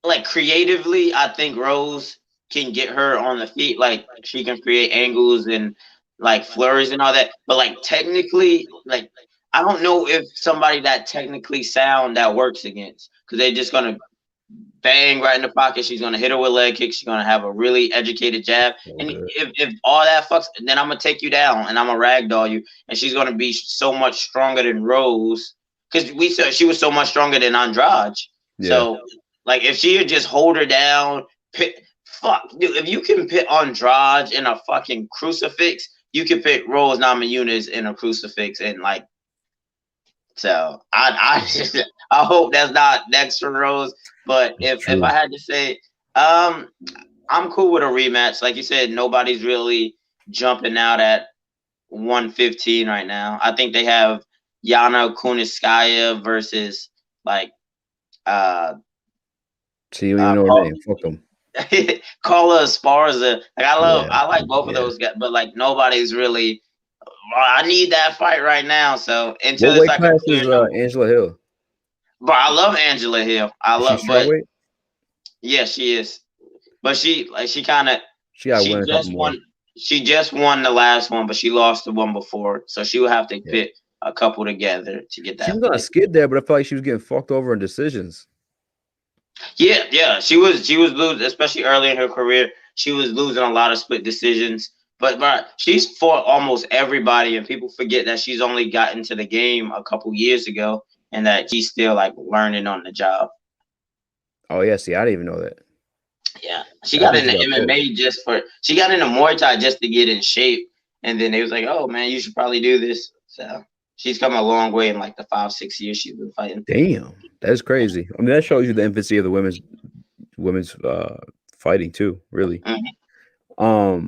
like creatively, I think Rose can get her on the feet. Like she can create angles and like flurries and all that. But like technically, like I don't know if somebody that technically sound that works against, because they're just gonna bang right in the pocket. She's gonna hit her with leg kicks. She's gonna have a really educated jab. And if all that fucks, then I'm gonna take you down and I'm gonna ragdoll you. And she's gonna be so much stronger than Rose, because we said she was so much stronger than Andrade. Yeah. So like if she would just hold her down, dude, if you can put Andrade in a fucking crucifix, you can put Rose Namajunas in a crucifix, and like, so I hope that's not next for Rose. But if I had to say, I'm cool with a rematch. Like you said, nobody's really jumping out at 115 right now. I think they have Yana Kunitskaya versus like so you don't even know her name. Fuck them. Carla Esparza. Like I like both of those guys, but like nobody's really. I need that fight right now. So until what weight class is Angela Hill? But I love Angela Hill. Yeah, she is. But she just won the last one, but she lost the one before, so she would have to pit a couple together to get that. She was on a skid there, but I felt like she was getting fucked over in decisions. Yeah, she was losing, especially early in her career. She was losing a lot of split decisions, but she's fought almost everybody, and people forget that she's only got into the game a couple years ago, and that she's still like learning on the job. Oh yeah, see, I didn't even know that. Yeah, she got into MMA she got into Muay Thai just to get in shape, and then they was like, "Oh man, you should probably do this." So she's come a long way in like the 5-6 years she's been fighting. Damn, that's crazy. I mean, that shows you the infancy of the women's fighting too. Really. Mm-hmm.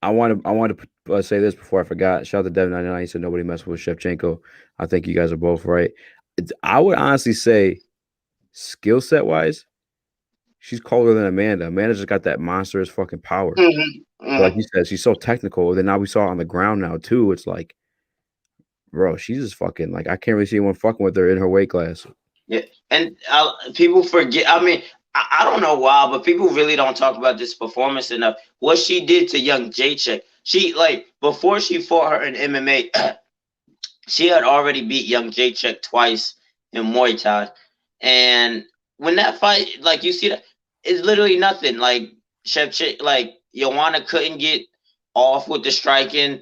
I wanted to say this before I forgot. Shout out to Dev99. He said nobody messed with Shevchenko. I think you guys are both right. I would honestly say, skill set wise, she's colder than Amanda. Amanda just got that monstrous fucking power. Mm-hmm. Mm-hmm. Like you said, she's so technical. Then now we saw her on the ground now too. It's like, bro, she's just fucking like I can't really see anyone fucking with her in her weight class. Yeah, and people forget. I mean, I don't know why, but people really don't talk about this performance enough. What she did to young Jacek. She like before she fought her in MMA, she had already beat young Jacek twice in Muay Thai, and when that fight, like you see that, it's literally nothing. Like Shevchenko, like Joanna couldn't get off with the striking.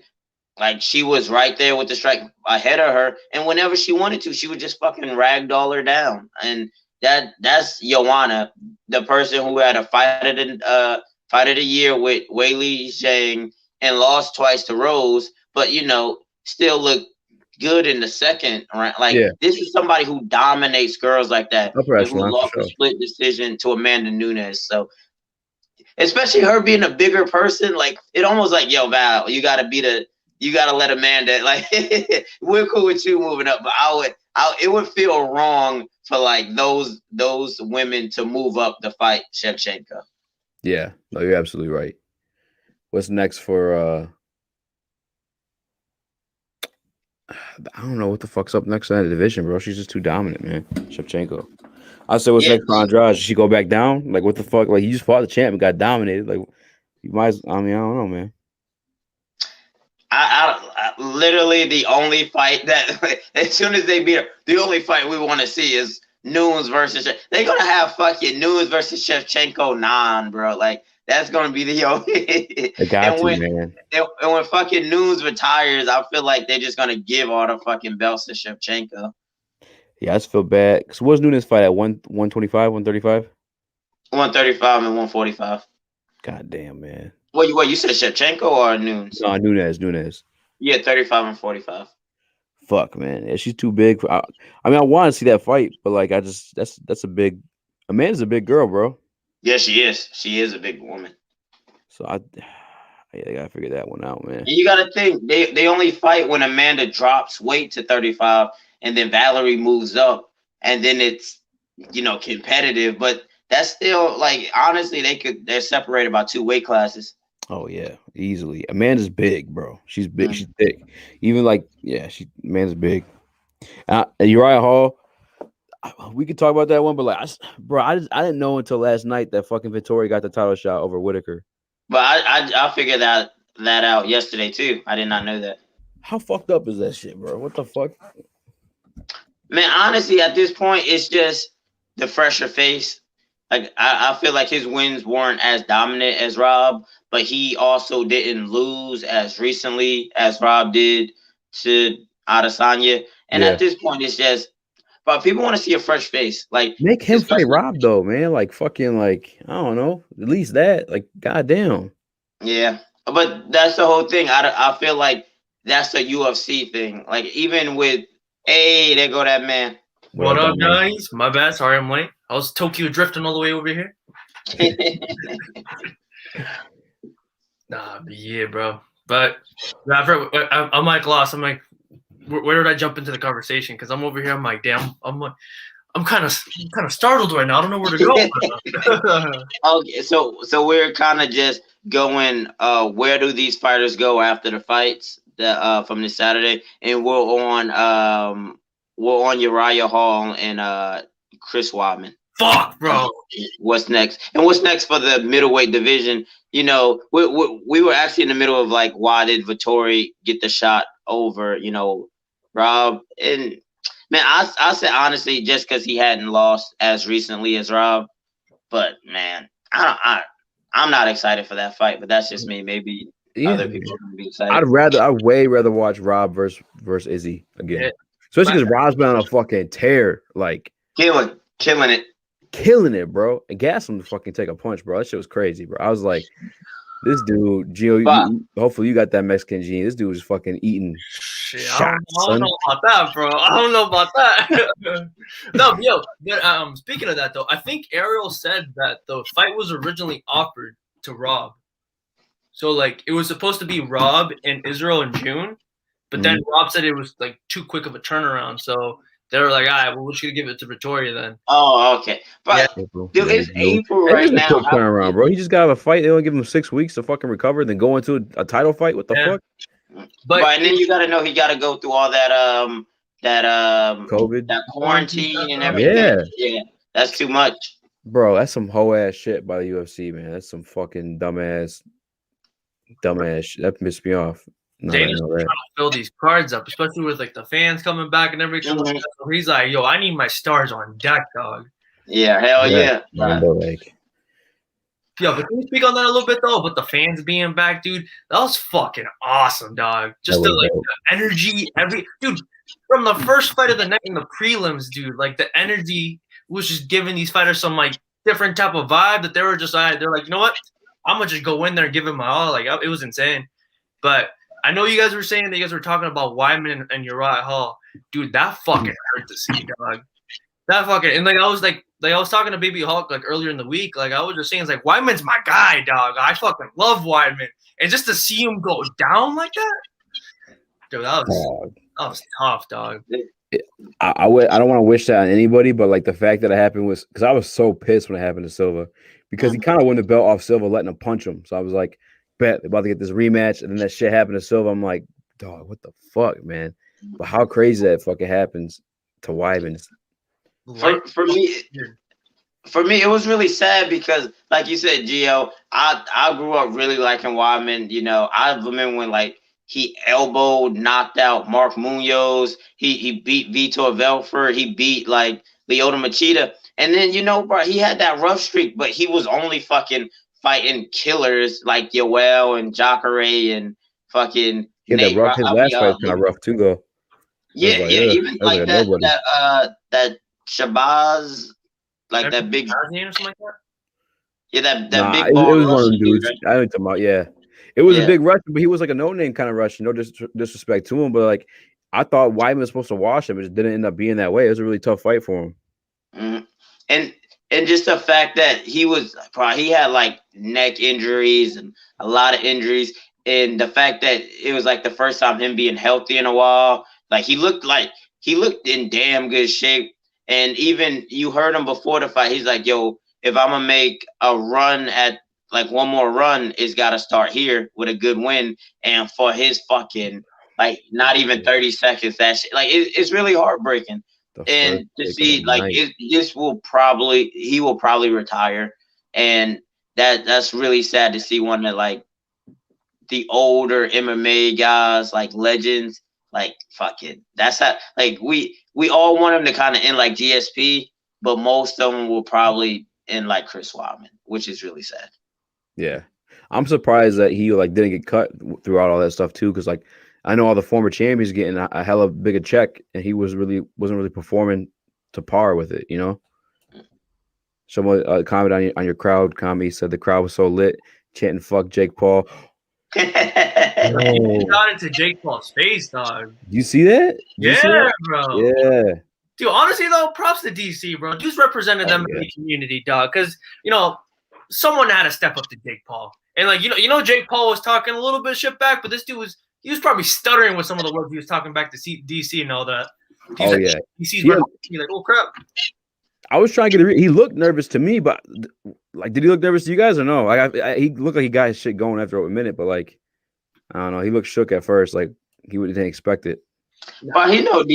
Like she was right there with the strike ahead of her, and whenever she wanted to, she would just fucking ragdoll her down. And that's Joanna, the person who had a fight of the year with Weili Zhang and lost twice to Rose, but still looked good in the second round. Like this is somebody who dominates girls like that, and who lost a split decision to Amanda Nunes. So especially her being a bigger person, like it almost like, yo, Val, you gotta let Amanda, like we're cool with you moving up, but it would feel wrong for like those women to move up to fight Shevchenko. Yeah, no, you're absolutely right. What's next for? I don't know what the fuck's up next in that division, bro. She's just too dominant, man. Shevchenko. I said, what's Yeah, next for Andrade? Should she go back down? Like, what the fuck? Like, he just fought the champ and got dominated. Like, you might. I mean, I don't know, man. I literally the only fight that as soon as they beat her, the only fight we want to see is Nunes versus. They're gonna have fucking Nunes versus Shevchenko 9, bro. Like that's gonna be the only. They got and to, when man. and when fucking Nunes retires, I feel like they're just gonna give all the fucking belts to Shevchenko. Yeah, I just feel bad. So, what's Nunes fight at 125, 135? 135 and 145. God damn, man. What you said Shevchenko or Nunes? No, Nunes. Yeah, 35 and 45. Fuck, man. Yeah, she's too big. I mean, I want to see that fight, but like, I just that's a big. Amanda's a big girl, bro. Yeah, she is. She is a big woman. So yeah, they gotta figure that one out, man. And you gotta think they only fight when Amanda drops weight to 35, and then Valerie moves up, and then it's competitive. But that's still like honestly, they're separated by 2 weight classes. Oh yeah, easily. Amanda's big, bro. She's big. She's thick. Even like, yeah, Amanda's big. Uriah Hall. We could talk about that one, but like, I didn't know until last night that fucking Vittori got the title shot over Whitaker. But I figured that out yesterday too. I did not know that. How fucked up is that shit, bro? What the fuck? Man, honestly, at this point, it's just the fresher face. Like I feel like his wins weren't as dominant as Rob, but he also didn't lose as recently as Rob did to Adesanya. And at this point, it's just, but people want to see a fresh face. Like make him fight Rob though, man. Like fucking, like I don't know, at least that. Like goddamn. Yeah, but that's the whole thing. I feel like that's a UFC thing. Like even with, hey, there go that man. What up, guys? My bad. Sorry, I'm late. I was Tokyo drifting all the way over here. But yeah, bro. But I'm like lost. I'm like, where did I jump into the conversation? Because I'm over here. I'm like, damn. I'm kind of startled right now. I don't know where to go. Okay, so we're kind of just going. Where do these fighters go after the fights that from this Saturday? And we're on Uriah Hall and Chris Weidman. Fuck, bro. What's next? And what's next for the middleweight division? We were actually in the middle of like, why did Vittori get the shot over, Rob? And man, I said honestly, just because he hadn't lost as recently as Rob. But man, I'm not excited for that fight. But that's just me. Maybe other people are gonna be excited. I'd way rather watch Rob versus Izzy again. Yeah. Especially because Rob's been on a fucking tear, like killing it, bro. And gas him to fucking take a punch, bro. That shit was crazy, bro. I was like, this dude, Gio, hopefully you got that Mexican gene. This dude was fucking eating shots, I don't know about that, bro. I don't know about that. No, but speaking of that, though, I think Ariel said that the fight was originally offered to Rob. So, like, it was supposed to be Rob and Israel in June, but then Rob said it was, like, too quick of a turnaround. So they were like, all right, well, we should give it to Vittori then. Oh, okay. But, dude, it's April right now. Quick turnaround, bro. He just got a fight. They don't give him 6 weeks to fucking recover, then go into a title fight. What the fuck? But and then you got to know he got to go through all that COVID, that quarantine and everything. Yeah, that's too much, bro. That's some hoe ass shit by the UFC, man. That's some fucking dumbass shit. That pissed me off. They just trying to fill these cards up, especially with like the fans coming back and everything. Mm-hmm. So he's like, "Yo, I need my stars on deck, dog." Yeah, hell yeah. Yeah, but can we speak on that a little bit though? But the fans being back, dude, that was fucking awesome, dog. Just the energy, dude, from the first fight of the night in the prelims, dude, like the energy was just giving these fighters some like different type of vibe that they were just they're like, you know what, I'm gonna just go in there and give it my all. Like it was insane. But I know you guys were saying that you guys were talking about Weidman and Uriah Hall, dude. That fucking hurt to see, dog. That fucking and I was talking to Baby Hulk like earlier in the week. Like I was just saying, it's like Weidman's my guy, dog. I fucking love Weidman, and just to see him go down like that, dude, that was tough, dog. I don't want to wish that on anybody, but like the fact that it happened was because I was so pissed when it happened to Silva because he kind of won the belt off Silva, letting him punch him. So I was like, bet they're about to get this rematch, and then that shit happened to Silva. I'm like, dog, what the fuck, man? But how crazy that fucking happens to Weidman. For me, it was really sad because, like you said, Gio, I grew up really liking Weidman. You know, I remember when like he elbowed, knocked out Mark Munoz. He beat Vitor Belfort. He beat like Lyoto Machida. And then, you know, bro, he had that rough streak, but he was only fucking fighting killers like Yoel and Jacare and fucking Nate. His last fight was kind of rough too, though. Yeah, like, yeah, even like that Shabazz. Like that big name or something like that? Yeah, that big ball. It was one of them dudes. Right? I know talking about, yeah. It was a big Russian, but he was like a no-name kind of Russian. No disrespect to him, but like I thought Weidman was supposed to wash him. It just didn't end up being that way. It was a really tough fight for him. Mm-hmm. And just the fact that he had like neck injuries and a lot of injuries, and the fact that it was like the first time him being healthy in a while. Like he looked in damn good shape. And even you heard him before the fight. He's like, yo, if I'm going to make a run at like one more run, it's got to start here with a good win. And for his fucking, like, not even 30 seconds, that shit, like, it's really heartbreaking. And to see, like, he will probably retire. And that's really sad to see one that, like, the older MMA guys, like legends, like, fuck it. That's how, like, we all want him to kind of end like GSP, but most of them will probably end like Chris Weidman, which is really sad. Yeah. I'm surprised that he like didn't get cut throughout all that stuff too, because like I know all the former champions getting a hella bigger check, and he wasn't really performing to par with it, you know. Someone commented on your crowd comment, said the crowd was so lit, chanting "fuck Jake Paul." He got into Jake Paul's face, dog. You see that? Bro. Yeah. Dude, honestly though, props to DC, bro. Dude's represented them in the community, dog. Because you know, someone had to step up to Jake Paul, and like you know, Jake Paul was talking a little bit of shit back, but this dude was probably stuttering with some of the words he was talking back to DC and all that. DC's like, oh crap. I was trying to get he looked nervous to me, but like, did he look nervous to you guys or no? He looked like he got his shit going after a minute, but like, I don't know. He looked shook at first, like he didn't expect it. But he knows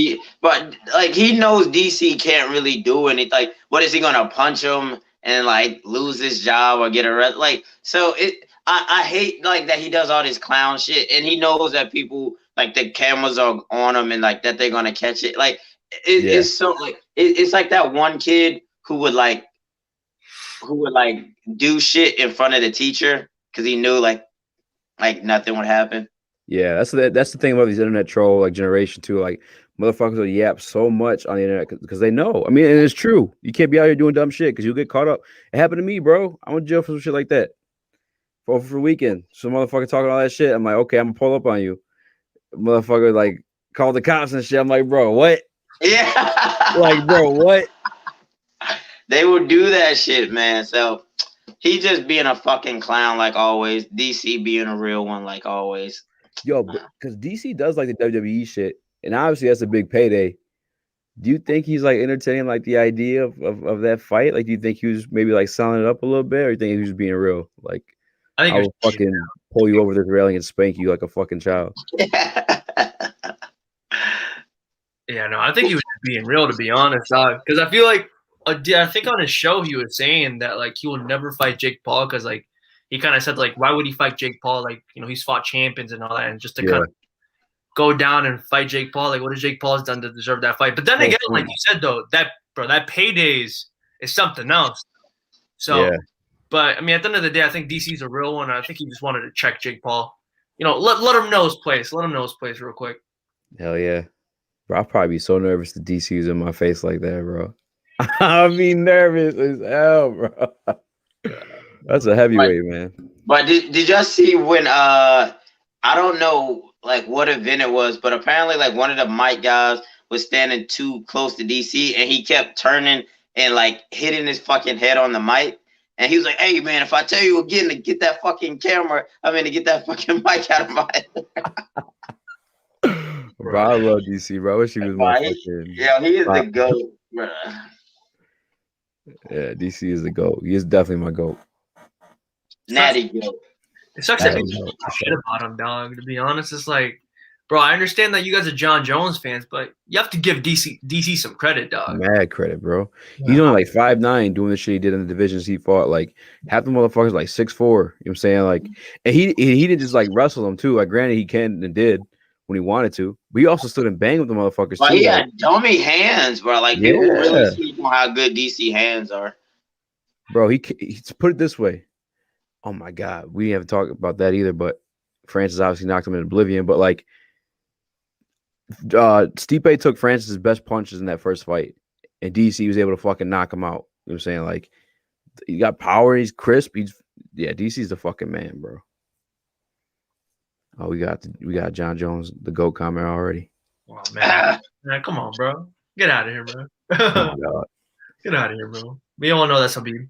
DC can't really do anything. Like, what is he gonna punch him and like lose his job or get arrested? Like, so I hate like that he does all this clown shit, and he knows that people like the cameras are on him and like that they're gonna catch it. Like, it's so like it's like that one kid who would do shit in front of the teacher because he knew like nothing would happen. Yeah, that's the thing about these internet troll like generation too. Like motherfuckers will yap so much on the internet because they know. I mean, and it's true. You can't be out here doing dumb shit because you'll get caught up. It happened to me, bro. I went to jail for some shit like that. For a weekend. Some motherfucker talking all that shit. I'm like, okay, I'm gonna pull up on you. Motherfucker like called the cops and shit. I'm like, bro, what? Yeah. Like, bro, what? They would do that shit, man. So he just being a fucking clown like always. DC being a real one like always. Yo, because DC does like the WWE shit, and obviously that's a big payday. Do you think he's like entertaining like the idea of that fight? Like, do you think he was maybe like selling it up a little bit, or you think he was being real? Like, I think I'll fucking pull you over this railing and spank you like a fucking child. Yeah, no, I think he was being real, to be honest, because I feel like I think on his show he was saying that like he will never fight Jake Paul because like he kind of said like why would he fight Jake Paul, like, you know, he's fought champions and all that, and just to kind of go down and fight Jake Paul, like what has Jake Paul's done to deserve that fight? But then again, like you said though, that paydays is something else. So, but I mean, at the end of the day, I think DC's a real one. I think he just wanted to check Jake Paul. You know, let him know his place. Let him know his place real quick. Hell yeah. Bro, I'll probably be so nervous the DC's in my face like that, bro. I'll be nervous as hell, bro. That's a heavyweight, man. But did y'all see when I don't know like what event it was, but apparently like one of the mic guys was standing too close to DC and he kept turning and like hitting his fucking head on the mic. And he was like, hey man, if I tell you again to get that fucking camera, to get that fucking mic out of my head. Bro, I love DC, bro. I wish he was more fucking. Yeah, he is the GOAT, bro. Yeah, DC is the GOAT. He is definitely my GOAT. Natty GOAT. It sucks that people talk shit about him, dog. To be honest, it's like, bro, I understand that you guys are John Jones fans, but you have to give DC some credit, dog. Mad credit, bro. He's only like 5'9", doing the shit he did in the divisions he fought. Like half the motherfuckers like 6'4". You know what I'm saying? Like, and he didn't just like wrestle them too. Like, granted, he can and did when he wanted to, but he also stood and banged with the motherfuckers but too. he like, had dummy hands, bro. Like people really sleep on how good DC hands are. Bro, he's put it this way. Oh my God, we haven't talked about that either. But Francis obviously knocked him in oblivion. But like, Stipe took Francis's best punches in that first fight, and DC was able to fucking knock him out. You know what I'm saying? Like, he got power. He's crisp. DC's the fucking man, bro. Oh, we got John Jones, the GOAT comment already. Oh man, come on, bro. Get out of here, bro. Oh, God. Get out of here, bro. We all know that's Habib.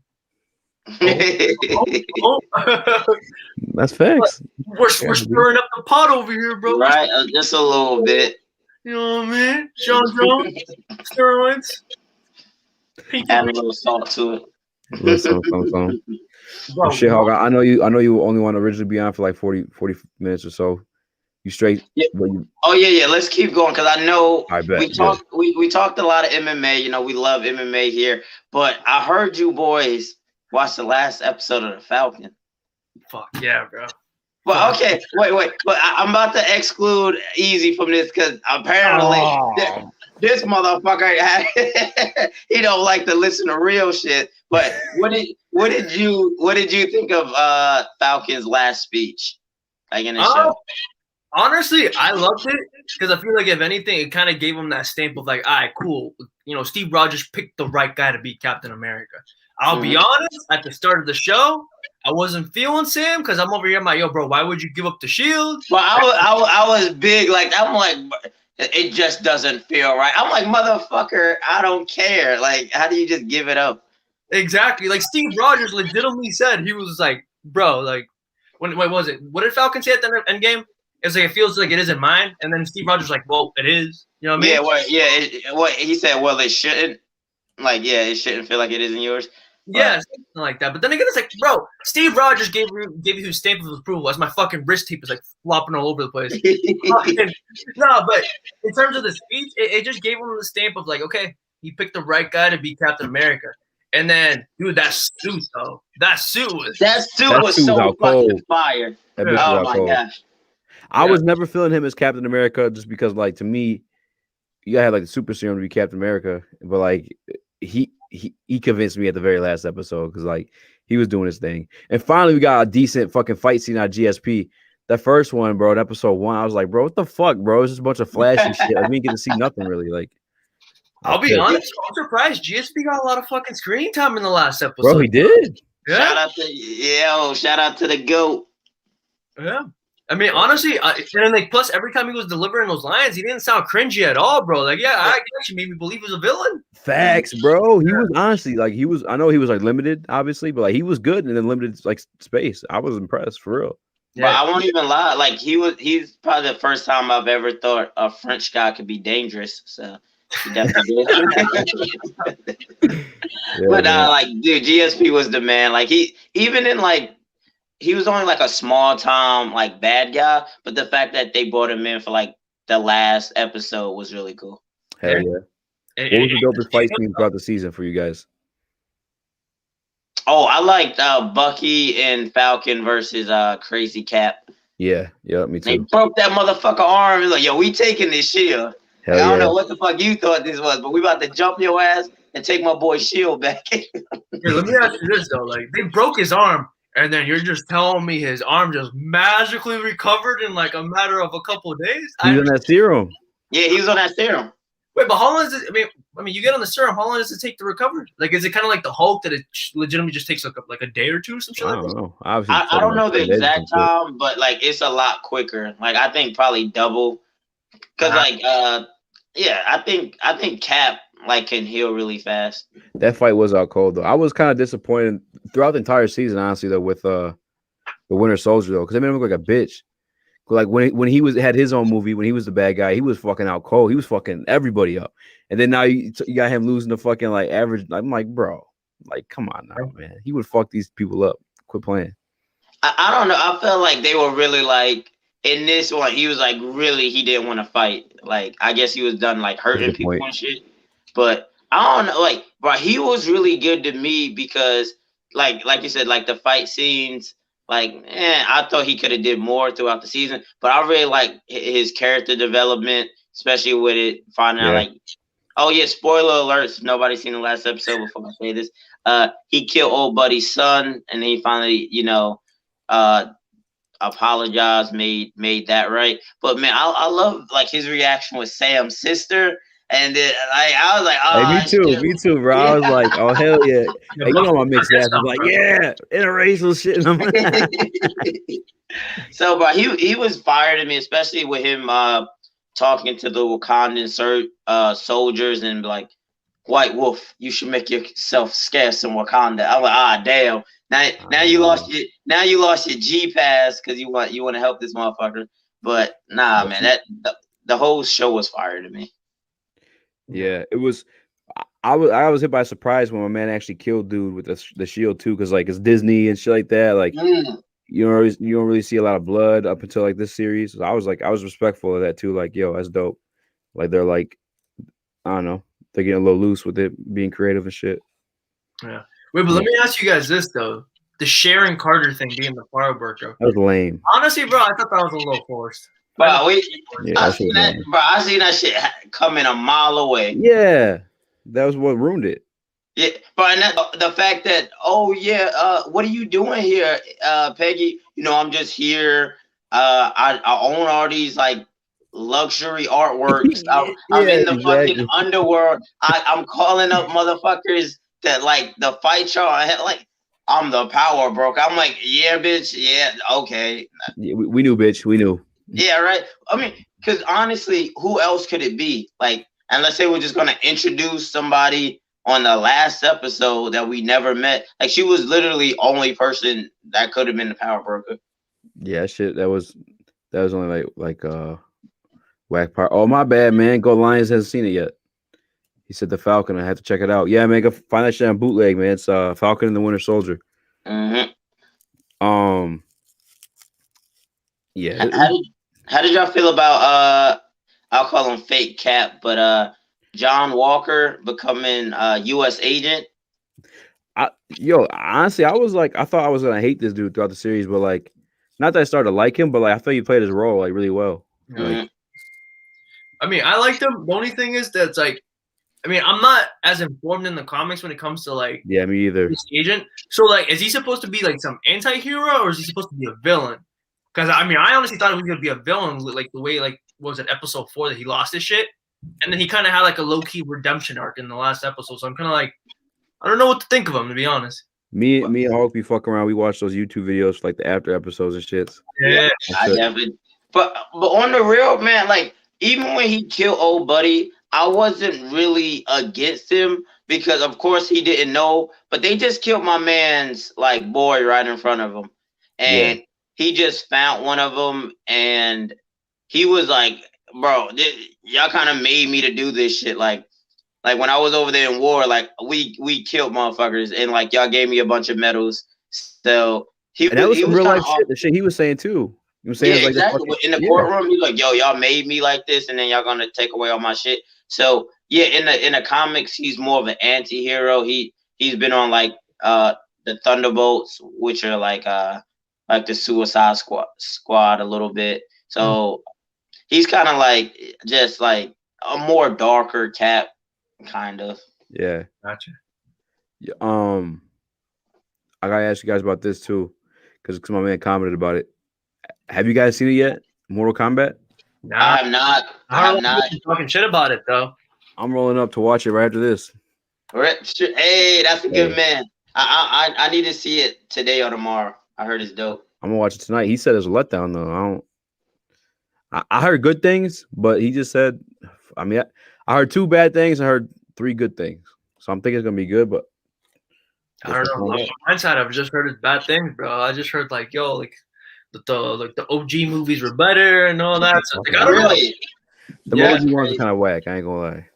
That's facts. We're stirring up the pot over here, bro. Right, just a little bit. You know what I mean? John Jones, steroids. Add a little salt to it. Some. Bro, shit, Hog, I know you only want to originally be on for like 40 minutes or so. You straight? Yeah. Yeah. Let's keep going because I know we talked a lot of MMA. You know, we love MMA here, but I heard you boys watch the last episode of The Falcon. Fuck yeah, bro. Well, okay, wait. But I'm about to exclude Easy from this because apparently this motherfucker he don't like to listen to real shit. But what did you think of Falcon's last speech? Like in the show? Honestly, I loved it because I feel like if anything, it kind of gave him that stamp of like, all right, cool. You know, Steve Rogers picked the right guy to be Captain America. I'll be honest, at the start of the show, I wasn't feeling Sam because I'm over here. I'm like, yo, bro, why would you give up the shield? Well, I was big. Like, I'm like, it just doesn't feel right. I'm like, motherfucker, I don't care. Like, how do you just give it up? Exactly. Like, Steve Rogers legitimately said, he was like, bro, like, what was it? What did Falcon say at the end game? It's like, it feels like it isn't mine. And then Steve Rogers was like, well, it is. You know what I mean? He said, well, it shouldn't. Like, yeah, it shouldn't feel like it isn't yours. Yeah, something like that. But then again, it's like, bro, Steve Rogers gave you his stamp of approval as my fucking wrist tape is like flopping all over the place. No, but in terms of the speech, it just gave him the stamp of like, okay, he picked the right guy to be Captain America. And then, dude, that suit was so fucking fire. Oh my gosh. I was never feeling him as Captain America just because, like, to me, you gotta have like the super serum to be Captain America, but like he convinced me at the very last episode because like he was doing his thing, and finally we got a decent fucking fight scene on GSP. That first one, bro, in episode 1, I was like, bro, what the fuck, bro? It's just a bunch of flashy shit. Like, we didn't get to see nothing really. Like, I'll be honest, I'm surprised GSP got a lot of fucking screen time in the last episode. Bro, he did. Yeah. Shout out to the GOAT. Yeah. I mean, honestly, and like, plus every time he was delivering those lines, he didn't sound cringy at all, bro. Like, yeah, I actually made me believe he was a villain. Facts, bro. He was honestly like I know he was like limited, obviously, but like he was good in the limited like space. I was impressed for real. Yeah. But I won't even lie. Like he's probably the first time I've ever thought a French guy could be dangerous. So he definitely did. But like, dude, GSP was the man. Like he was only like a small time like bad guy, but the fact that they brought him in for like the last episode was really cool. Hell yeah. What was the dopest fight scene throughout the season for you guys? Oh, I liked Bucky and Falcon versus Crazy Cap. Yeah, me too. They broke that motherfucker arm. He's like, yo, we taking this shield. I don't know what the fuck you thought this was, but we about to jump your ass and take my boy's shield back. Here, let me ask you this though. Like, they broke his arm. And then you're just telling me his arm just magically recovered in like a matter of a couple of days? He's on that serum. Yeah, he was on that serum. Wait, but how long does it? I mean, you get on the serum. How long does it take to recover? Like, is it kind of like the Hulk that it legitimately just takes like a day or two or something? I don't know. I don't know the exact time, but like it's a lot quicker. Like I think probably double. Because I think Cap like can heal really fast. That fight was out cold though. I was kind of disappointed throughout the entire season, honestly, though, with the Winter Soldier though, because they made him look like a bitch. Like when he had his own movie, when he was the bad guy, he was fucking out cold. He was fucking everybody up, and then now you got him losing the fucking like average. I'm like, bro, like come on now, man. He would fuck these people up. Quit playing. I don't know. I felt like they were really like in this one. He was like really he didn't want to fight. Like I guess he was done like That's a hurting good people point. and shit. But I don't know. Like, but he was really good to me because like you said, like the fight scenes. Like, I thought he could have did more throughout the season. But I really like his character development, especially with it finding out Yeah. like. Oh yeah, spoiler alerts. Nobody's seen the last episode before I say this. He killed old buddy's son, and he finally, uh, apologized, made that right. But man, I love like his reaction with Sam's sister, and then like I was like, Hey, me oh too, bro. I shit. was like, oh hell yeah. Yeah, Hey, you know my mixed that's ass was up, like, bro. yeah, interracial shit. And I'm So, but he was fired at me, especially with him talking to the Wakandan soldiers and like, White Wolf, you should make yourself scarce in Wakanda. I'm like, damn. Now you lost your G pass because you want to help this motherfucker. But nah, man, the whole show was fire to me. yeah, it was. I was hit by surprise when my man actually killed dude with the shield too, because like it's Disney and shit like that. Like you don't really see a lot of blood up until like this series. So I was respectful of that too. Like, yo, that's dope. Like they're like, I don't know, they're getting a little loose with it, being creative and shit. Yeah. Wait, but let me ask you guys this though: the Sharon Carter thing being the fire worker. That was lame. Honestly, bro, I thought that was a little forced. Bro, Yeah, I that seen shit was that. lame. Bro, I seen that shit coming a mile away. Yeah, that was what ruined it. Yeah, but the fact that what are you doing here, Peggy? I'm just here. I own all these like luxury artworks. I'm Yeah, in the fucking exactly. underworld. I'm calling up motherfuckers that like the fight y'all. Like I'm the power broker. I'm like, yeah, bitch. Yeah, okay. Yeah, we knew, bitch. We knew. Yeah, right. I mean, because honestly, who else could it be? Like, and let's say we're just gonna introduce somebody on the last episode that we never met. Like, she was literally only person that could have been the power broker. Yeah, shit. That was only like whack part. Oh, my bad, man. Go Lions hasn't seen it yet. He said the Falcon. I have to check it out. Yeah, man. Go find that shit on bootleg, man. It's Falcon and the Winter Soldier. Mm-hmm. Yeah. How did y'all feel about I'll call him fake Cap, but John Walker becoming U.S. agent? Honestly, I thought I was gonna hate this dude throughout the series, but like, not that I started to like him, but like I thought he played his role like really well. Mm-hmm. Like, I mean, I liked him. The only thing is that's like, I mean, I'm not as informed in the comics when it comes to like yeah, me either. this agent. So like, is he supposed to be like some anti-hero or is he supposed to be a villain? Because I mean, I honestly thought it was gonna be a villain, like the way like what was it episode 4 that he lost his shit, and then he kind of had like a low-key redemption arc in the last episode. So I'm kind of like, I don't know what to think of him, to be honest. Me and Hulk be fucking around. We watch those YouTube videos for like the after episodes and shits. Yeah. I definitely. But on the real, man, like even when he killed old buddy, I wasn't really against him because of course he didn't know, but they just killed my man's like boy right in front of him, and he just found one of them, and he was like, "Bro, y'all kind of made me to do this shit." Like when I was over there in war, like we killed motherfuckers, and like y'all gave me a bunch of medals. So And that was some real life kinda shit. The shit he was saying too. You know what I'm saying? Yeah, Like exactly. In the courtroom, he's like, "Yo, y'all made me like this, and then y'all gonna take away all my shit." So yeah, in the comics, he's more of an anti-hero. He's been on like the Thunderbolts, which are like the Suicide Squad a little bit. So he's kind of like just like a more darker Cap, kind of. Yeah. Gotcha. Yeah, I gotta ask you guys about this too, because my man commented about it. Have you guys seen it yet? Mortal Kombat? Nah, I have not. I have not. Talking shit about it though. I'm rolling up to watch it right after this. Hey, that's a good man. I need to see it today or tomorrow. I heard it's dope. I'm gonna watch it tonight. He said it's a letdown though. I heard good things, but he just said, I mean, I heard 2 bad things. I heard 3 good things. So I'm thinking it's gonna be good, but I don't know. On my side, I've just heard bad things, bro. I just heard like, yo, like the OG movies were better and all that. So like, I don't know. The OG ones are kind of whack. I ain't gonna lie.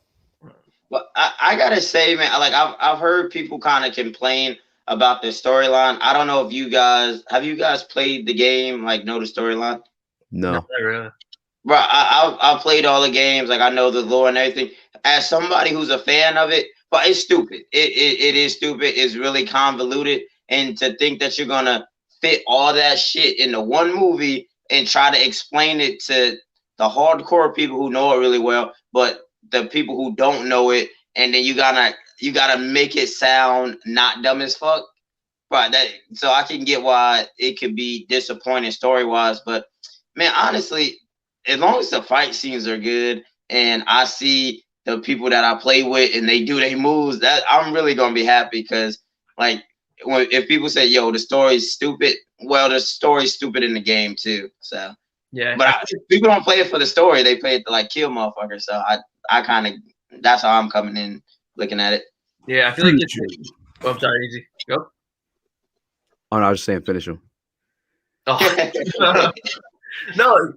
But I gotta say, man, like I've heard people kind of complain about the storyline. I don't know if you guys have you guys played the game, like know the storyline? No. Not really. Bro, I played all the games, like I know the lore and everything. As somebody who's a fan of it, but it's stupid. It is stupid. It's really convoluted, and to think that you're gonna fit all that shit into one movie and try to explain it to the hardcore people who know it really well, but the people who don't know it, and then you gotta make it sound not dumb as fuck. Right. So I can get why it could be disappointing story wise, but man, honestly, as long as the fight scenes are good and I see the people that I play with and they do their moves, that I'm really gonna be happy because like if people say, "Yo, the story's stupid," well, the story's stupid in the game too. So Yeah. but people don't play it for the story; they play it to like kill motherfuckers. So I kind of that's how I'm coming in looking at it. Yeah, I feel like it's. Oh, I'm sorry, easy. Go. Oh no, I was just saying finish him. Oh. No,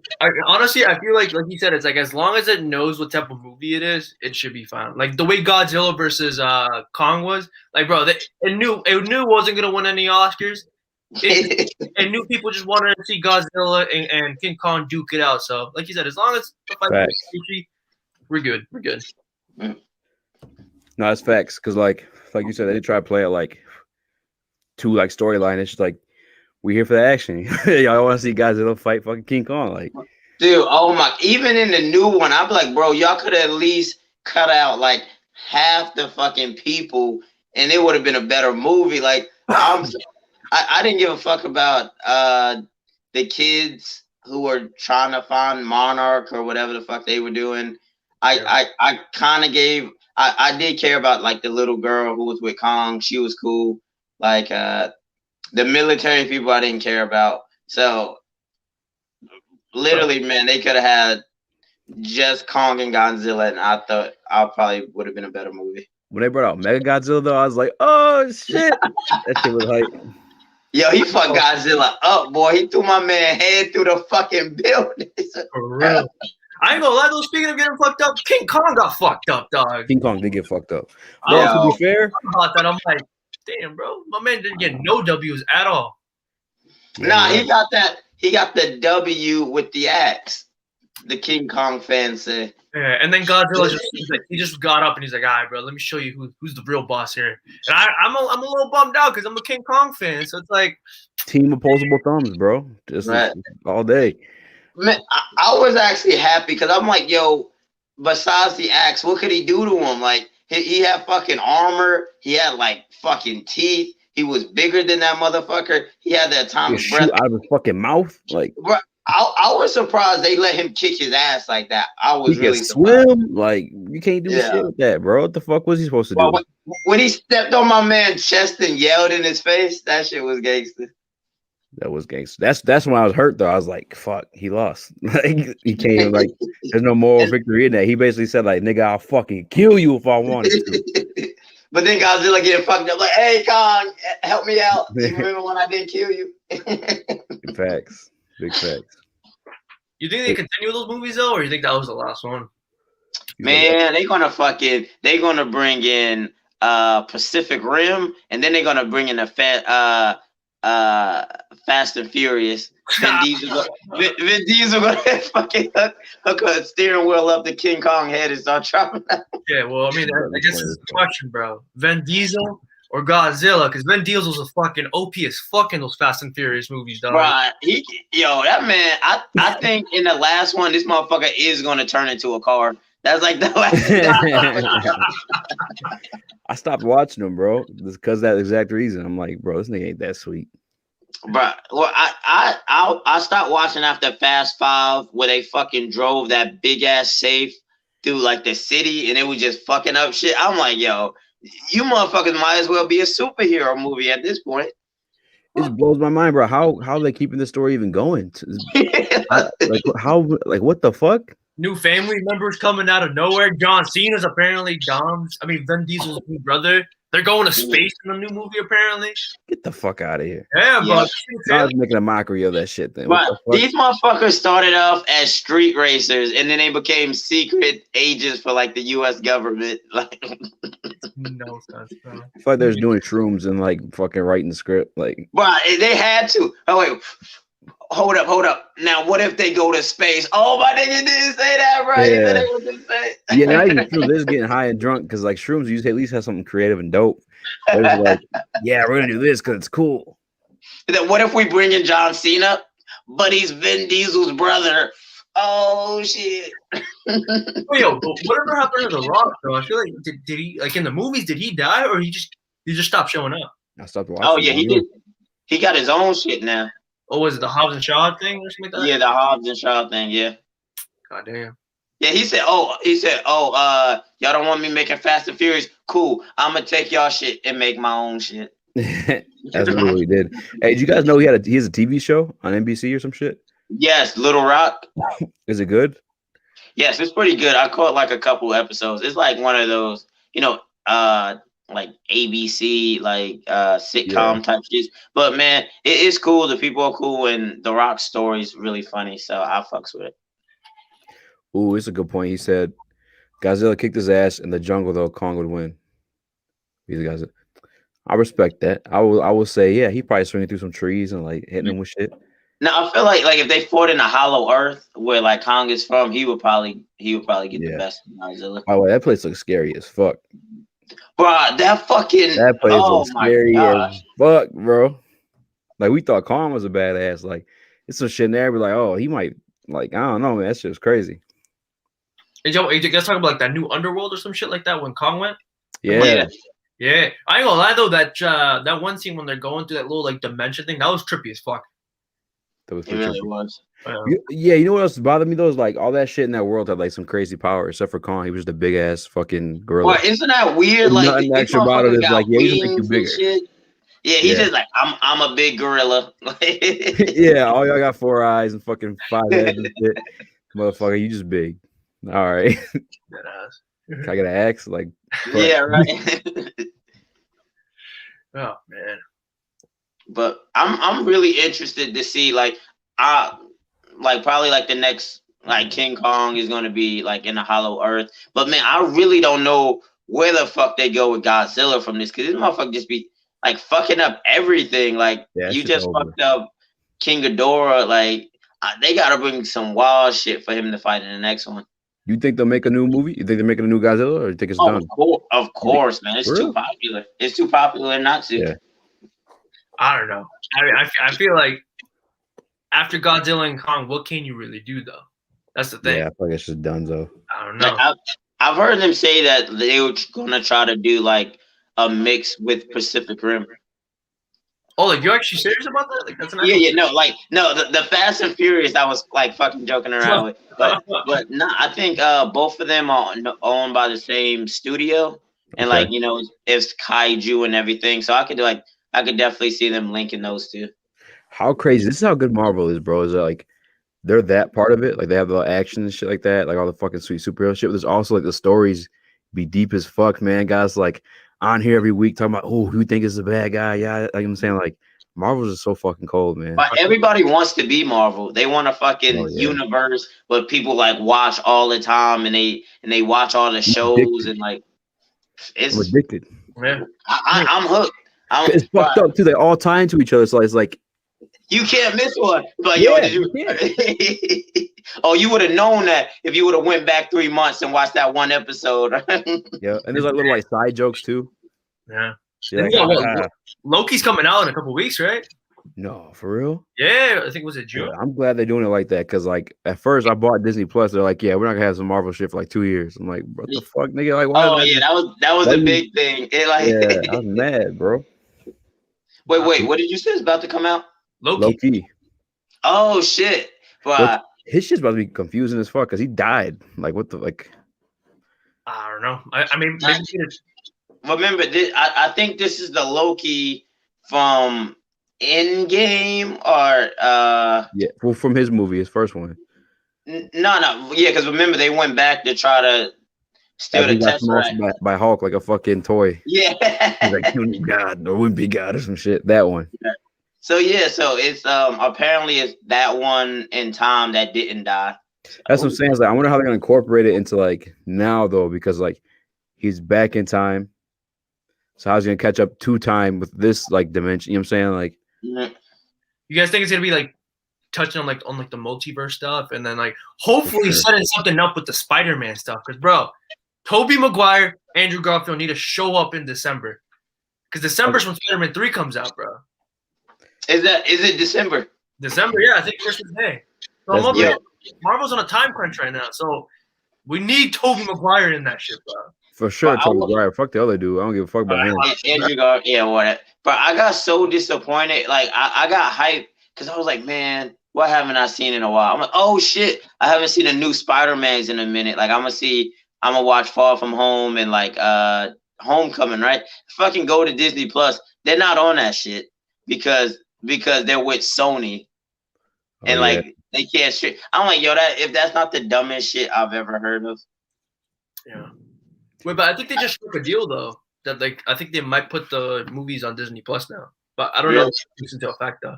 honestly, I feel like you said, it's like as long as it knows what type of movie it is, it should be fine. Like the way Godzilla versus Kong was, like bro, it knew it wasn't gonna win any Oscars. It knew people just wanted to see Godzilla and King Kong duke it out. So, like you said, as long as the fight is we're good. We're good. No, it's facts because like you said, they try to play it like two like storyline. It's just like we here for the action. Y'all want to see Godzilla fight fucking King Kong, like dude. Oh my! Even in the new one, I'm like, bro, y'all could at least cut out like half the fucking people, and it would have been a better movie. Like I didn't give a fuck about the kids who were trying to find Monarch or whatever the fuck they were doing. I kind of gave. I did care about like the little girl who was with Kong. She was cool. Like the military people I didn't care about. So literally, man, they could have had just Kong and Godzilla, and I thought I probably would have been a better movie. When they brought out Mega Godzilla, though, I was like, oh shit, that shit was hype. Yo, he fucked Godzilla up, boy. He threw my man head through the fucking building. For real. I ain't gonna lie, though, speaking of getting fucked up, King Kong got fucked up, dog. King Kong did get fucked up. Bro, to be fair, about that, I'm like, damn, bro, my man didn't get no W's at all. Nah, he got that. He got the W with the axe. The King Kong fans say. Yeah, and then Godzilla just got up and he's like, all right, bro, let me show you who's the real boss here. And I'm a little bummed out because I'm a King Kong fan, so it's like team opposable thumbs, bro, just all day. Man, I was actually happy because I'm like, yo, besides the axe, what could he do to him? Like, he had fucking armor. He had like fucking teeth. He was bigger than that motherfucker. He had that atomic breath out of his fucking mouth. Like, bro, I was surprised they let him kick his ass like that. I was he really can surprised. swim. Like, you can't do shit with that, bro. What the fuck was he supposed to do? When he stepped on my man's chest and yelled in his face, that shit was gangster. That was gangster. That's when I was hurt though. I was like, fuck, he lost. Like, he can't like there's no moral victory in that. He basically said, like, nigga, I'll fucking kill you if I wanted to. But then Godzilla getting fucked up, like, hey Kong, help me out. You remember when I didn't kill you? Big facts. Big facts. You think they continue those movies though, or you think that was the last one? Man, they're gonna bring in Pacific Rim, and then they're gonna bring in a Fast and Furious. Vin Diesel gonna fucking hook a steering wheel up the King Kong head and start chopping out. Yeah, well, I mean, I guess it's a question, bro. Vin Diesel or Godzilla? Because Vin Diesel's a fucking OP as fuck in those Fast and Furious movies, dog. Right. That man, I think in the last one, this motherfucker is gonna turn into a car. That's like the last. I stopped watching them, bro, because that exact reason. I'm like, bro, this nigga ain't that sweet. Bro, well, I stopped watching after Fast 5 where they fucking drove that big ass safe through like the city and it was just fucking up shit. I'm like, yo, you motherfuckers might as well be a superhero movie at this point. It just blows my mind, bro. How are they keeping the story even going? What the fuck? New family members coming out of nowhere. John Cena's apparently Vin Diesel's new brother. They're going to space in the new movie, apparently. Get the fuck out of here. Yeah, Yeah. but I was making a mockery of that shit. Then But these motherfuckers started off as street racers, and then they became secret agents for like the U.S. government. Like, no sense, bro. I feel like they're doing shrooms and like fucking writing the script. Like, but they had to. Oh wait, hold up. Now, what if they go to space? Oh, my nigga didn't say that, right? He said they went to space. Yeah, not even true. They're just getting high and drunk because like shrooms usually at least have something creative and dope. They're like, yeah, we're gonna do this because it's cool. Then what if we bring in John Cena, but he's Vin Diesel's brother? Oh shit! Oh, yo, whatever happened to The Rock, though? I feel like did he like in the movies? Did he die or he just stopped showing up? I stopped watching. Oh yeah, he did. He got his own shit now. Oh, was it the Hobbs and Shaw thing or something like that? Yeah, the Hobbs and Shaw thing. Yeah. God damn. Yeah, he said, y'all don't want me making Fast and Furious? Cool. I'm gonna take y'all shit and make my own shit. That's really what he did. Hey, did you guys know he has a TV show on NBC or some shit? Yes, Little Rock. Is it good? Yes, it's pretty good. I caught like a couple episodes. It's like one of those, like ABC, like sitcom type shit. But man, it is cool. The people are cool, and The Rock's story is really funny. So I fucks with it. Ooh, it's a good point. He said Godzilla kicked his ass in the jungle, though Kong would win. These guys, I respect that. I will say, yeah, he probably swinging through some trees and like hitting them with shit. Now I feel like if they fought in a hollow earth where like Kong is from, he would probably get the best of Godzilla. By the way, that place looks scary as fuck. Bro, that place looks scary as fuck, bro. Like we thought Kong was a badass. Like it's some shit in there. We're like, oh, he might like I don't know, man. That shit was crazy. Hey, Joe, you guys talking about like that new underworld or some shit like that when Kong went? Yeah. Yeah. I ain't gonna lie though, that one scene when they're going through that little like dimension thing, that was trippy as fuck. That was it really was. Yeah, you know what else bothered me though? Is like all that shit in that world had like some crazy power, except for Kong. He was just a big ass fucking gorilla. Well, isn't that weird? Like nothing extra about it is like, yeah, he just make you bigger. Shit. Yeah, he's just like, I'm a big gorilla. Yeah, all y'all got 4 eyes and fucking 5 heads and shit. Motherfucker, you just big. All right. Can I get an axe? Like, yeah, right. Oh man. But I'm really interested to see probably like the next like King Kong is gonna be like in a hollow earth. But man, I really don't know where the fuck they go with Godzilla from this, because this motherfucker just be like fucking up everything. Like you just fucked up King Ghidorah. Like they gotta bring some wild shit for him to fight in the next one. You think they'll make a new movie? You think they're making a new Godzilla, or you think it's done? Of course, man. It's too popular. It's too popular not to. Yeah. I don't know. I feel like after Godzilla and Kong, what can you really do though? That's the thing. Yeah, I feel like it's just done though. I don't know. Like, I've heard them say that they were gonna try to do like a mix with Pacific Rim. Oh, like you're actually serious about that? Like that's the Fast and Furious I was like fucking joking around with, but I think both of them are owned by the same studio, and like it's kaiju and everything, so I could definitely see them linking those two. How crazy! This is how good Marvel is, bro. Is that like they're that part of it? Like they have the action and shit like that, like all the fucking sweet superhero shit. But there's also like the stories be deep as fuck, man. Guys like on here every week talking about who you think is the bad guy. Yeah, like I'm saying, like Marvel's is so fucking cold, man. But everybody wants to be Marvel. They want a fucking universe where people like watch all the time, and they watch all the shows and like it's I'm addicted. Yeah, I'm hooked. It's fucked up too. They all tie into each other, so it's like you can't miss one. But did you? Oh, you would have known that if you would have went back 3 months and watched that one episode. Yeah, and there's like little like side jokes too. Yeah. Like, Loki's coming out in a couple weeks, right? No, for real? Yeah, I think was it June. Yeah, I'm glad they're doing it like that, because like at first I bought Disney Plus. They're like, yeah, we're not gonna have some Marvel shit for like 2 years. I'm like, what the fuck, nigga? Like, why that was a big thing. Yeah, I was mad, bro. Wait, what did you say is about to come out? Loki. Oh shit! But his shit's about to be confusing as fuck because he died. Like, what the like? I don't know. I mean, maybe remember this? I think this is the Loki from Endgame or yeah, well, from his movie, his first one. No, yeah, because remember they went back to try to Steal After the he got smashed Tesseract. by Hulk like a fucking toy. Yeah. He's like, "You need God, or wouldn't be God," or some shit. That one. So it's apparently it's that one in time that didn't die. That's what I'm saying. It's like, I wonder how they're gonna incorporate it into like now though, because like he's back in time. So how's he gonna catch up to time with this like dimension? You know what I'm saying? Like, you guys think it's gonna be like touching on like the multiverse stuff, and then like hopefully setting something up with the Spider-Man stuff? Because bro, Tobey Maguire, Andrew Garfield need to show up in December. Because December's when Spider-Man 3 comes out, bro. Is it December? December, yeah, I think Christmas Day. So I'm over here. Marvel's on a time crunch right now, so we need Tobey Maguire in that shit, bro. for sure, Tobey Maguire. Fuck the other dude. I don't give a fuck about him. Andrew Garfield, yeah, whatever. But I got so disappointed. Like I got hyped because I was like, man, what haven't I seen in a while? I'm like, oh shit, I haven't seen a new Spider-Man's in a minute. Like I'm gonna watch Far From Home and like Homecoming, right? Fucking go to Disney Plus. They're not on that shit because they're with Sony. And like they can't stream. I'm like, yo, if that's not the dumbest shit I've ever heard of. Yeah. Wait, but I think they just struck a deal though. That like I think they might put the movies on Disney Plus now. But I don't know if it's into effect though.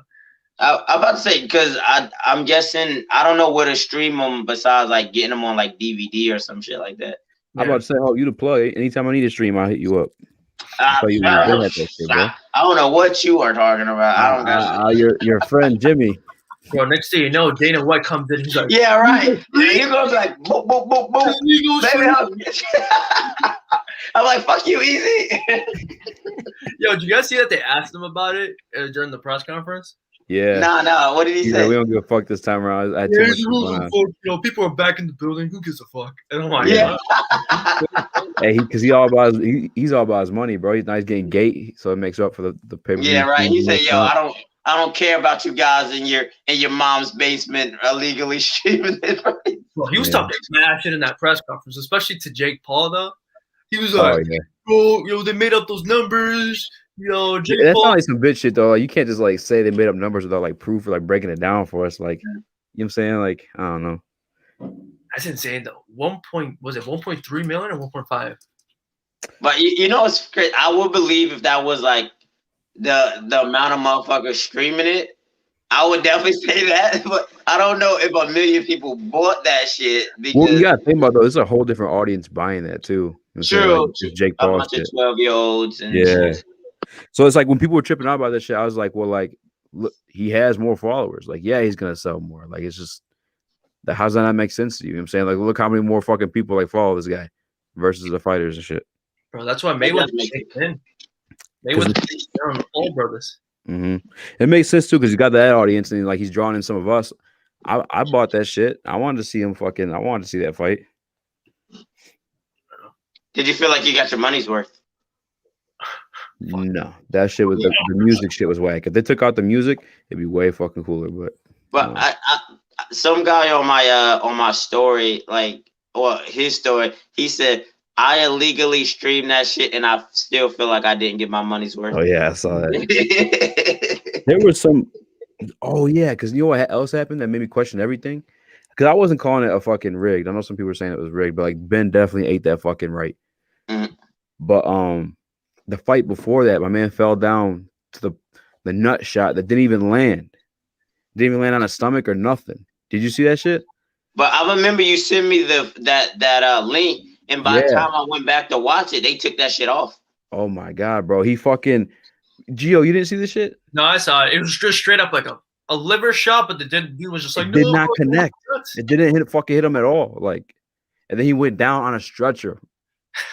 I'm about to say because I'm guessing I don't know where to stream them besides like getting them on like DVD or some shit like that. I'm about to say, oh, you to plug. Anytime I need a stream, I'll hit you up. I don't know what you are talking about. I don't got your friend Jimmy. Bro, next thing you know, Dana White comes in. He's like, yeah, right. You're gonna be like, boop, boop, boop, boop. Baby, I'm like, fuck you, easy. Yo, did you guys see that they asked him about it during the press conference? Yeah. Nah. What did he say? We don't give a fuck this time around. I had too much going on. You know, people are back in the building. Who gives a fuck? And I'm like, hey, because he's all about his money, bro. He's not getting gate, so it makes up for the pay-per-view. Yeah, right. He said, yo, I don't care about you guys in your mom's basement illegally streaming it. Well, he was talking mad shit in that press conference, especially to Jake Paul though. He was like, "Bro, yo, they made up those numbers." Yo, Jake that's Paul. not like some bitch shit though. Like, you can't just like say they made up numbers without like proof or like breaking it down for us. Like, you know what I'm saying? Like, I don't know. That's insane though. 1.3 million or 1.5? But you know, it's great. I would believe if that was like the amount of motherfuckers streaming it, I would definitely say that. But I don't know if 1 million people bought that shit. Because you gotta think about though. There's a whole different audience buying that too. True. Like, just Jake Paul shit. 12-year-olds and shit. So it's like when people were tripping out about this shit, I was like, well, like, look, he has more followers. Like, yeah, he's gonna sell more. Like, it's just how's that not make sense to you? You know what I'm saying? Like, look how many more fucking people like follow this guy versus the fighters and shit. Bro, that's why Mayweather makes in. Mayweather on the Paul brothers. Mm-hmm. It makes sense too because he's got that audience and like he's drawing in some of us. I bought that shit. I wanted to see him I wanted to see that fight. Did you feel like you got your money's worth? No, that shit was the music shit was whack. If they took out the music, it'd be way fucking cooler. But I some guy on my story, like, or his story, he said I illegally streamed that shit and I still feel like I didn't get my money's worth. Oh yeah, I saw that. There was some. Oh yeah, because you know what else happened that made me question everything. Because I wasn't calling it a fucking rigged. I know some people were saying it was rigged, but like Ben definitely ate that fucking right. Mm-hmm. But the fight before that, my man fell down to the nut shot that didn't even land. Didn't even land on his stomach or nothing. Did you see that shit? But I remember you sent me that link, and by the time I went back to watch it, they took that shit off. Oh my god, bro! He fucking Gio, you didn't see this shit? No, I saw it. It was just straight up like a liver shot, but the dude was just like, did not connect. It didn't hit him at all. Like, and then he went down on a stretcher.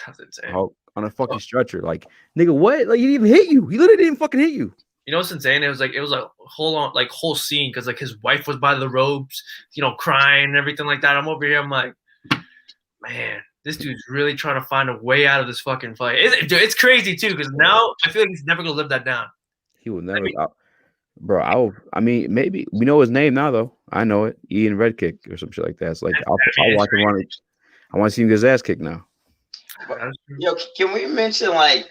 That's insane. On a fucking stretcher. Like, nigga, what? Like, he didn't even hit you. He literally didn't fucking hit you. You know what's insane? It was a whole scene because like his wife was by the ropes, crying and everything like that. I'm over here. I'm like, man, this dude's really trying to find a way out of this fucking fight. It's crazy too because now I feel like he's never gonna live that down. He will never. I mean, maybe we know his name now though. I know it. Ian Red Kick or some shit like that. It's like I'll watch him run it. I want to see him get his ass kicked now. Yo, can we mention like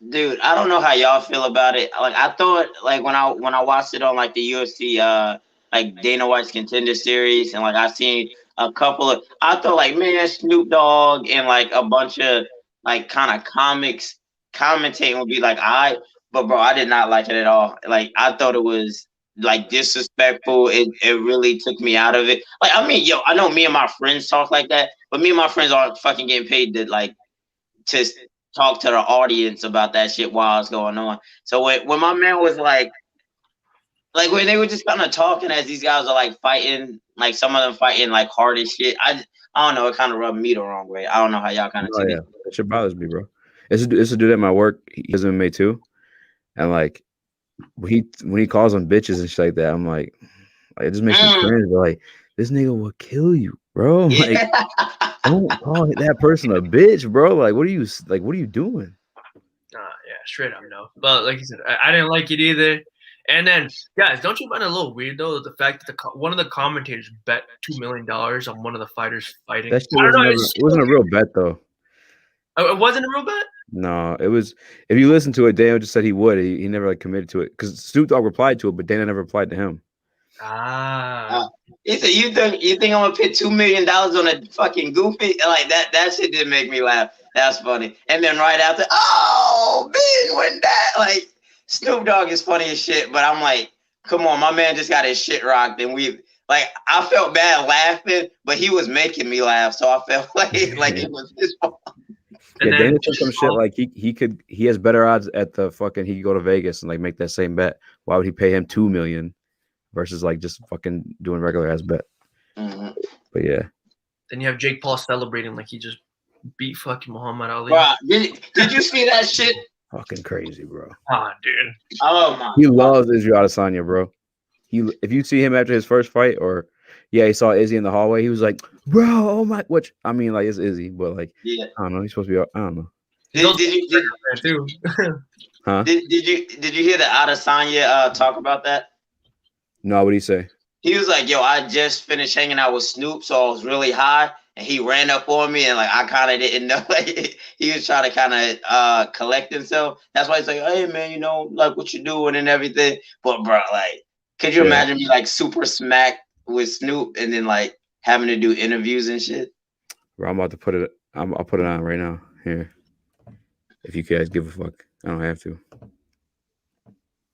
dude, I don't know how y'all feel about it. Like I thought like when I watched it on like the UFC like Dana White's Contender Series and like I seen a couple of. I thought like, man, Snoop Dogg and like a bunch of like kind of comics commentating would be like, but bro, I did not like it at all. Like I thought it was like disrespectful. It really took me out of it. Like I mean, yo, I know me and my friends talk like that, but me and my friends aren't fucking getting paid to talk to the audience about that shit while it's going on. So when my man was like when they were just kind of talking as these guys are like fighting, like some of them fighting like hard as shit. I don't know. It kind of rubbed me the wrong way. I don't know how y'all kind of Oh took yeah, it. that shit bothers me, bro. It's a dude at my work. He does MMA too, and like when he calls them bitches and shit like that, I'm like it just makes me cringe. But like this nigga will kill you, bro. Like don't call that person a bitch, bro. Like what are you doing? Yeah, straight up no. But like you said, I didn't like it either. And then, guys, don't you find it a little weird though the fact that one of the commentators bet $2 million on one of the fighters fighting? That shit it wasn't a real bet though. Oh, it wasn't a real bet? No, it was. If you listen to it, Daniel just said he would. He never like committed to it because Snoop Dogg replied to it, but Dana never replied to him. He said, "You think I'm gonna put $2 million on a fucking goofy like that? That shit did make me laugh. That's funny." And then right after, oh, big when that like Snoop Dogg is funny as shit. But I'm like, come on, my man just got his shit rocked, and I felt bad laughing, but he was making me laugh, so I felt like it was his fault. Yeah, Dana said some shit like he has better odds at the fucking he could go to Vegas and like make that same bet. Why would he pay him $2 million versus like just fucking doing regular ass bet? Mm-hmm. But yeah. Then you have Jake Paul celebrating like he just beat fucking Muhammad Ali. Bro, did you see that shit? Fucking crazy, bro. Dude. Oh my. He loves Israel Adesanya, bro. If you see him after his first fight, or he saw Izzy in the hallway, he was like, "Bro, oh my!" Which I mean, like it's Izzy, but like, yeah. I don't know. He's supposed to be. I don't know. Did you? Huh? Did you hear the Adesanya talk about that? No, what did he say? He was like, "Yo, I just finished hanging out with Snoop, so I was really high, and he ran up on me, and like I kind of didn't know. Like, he was trying to kind of collect himself. That's why he's like, hey man, you know, like what you doing and everything. But bro, like, could you imagine me like super smacked with Snoop and then like having to do interviews and shit? Bro, I'm about to put it. I'll put it on right now. Here, if you guys give a fuck, I don't have to.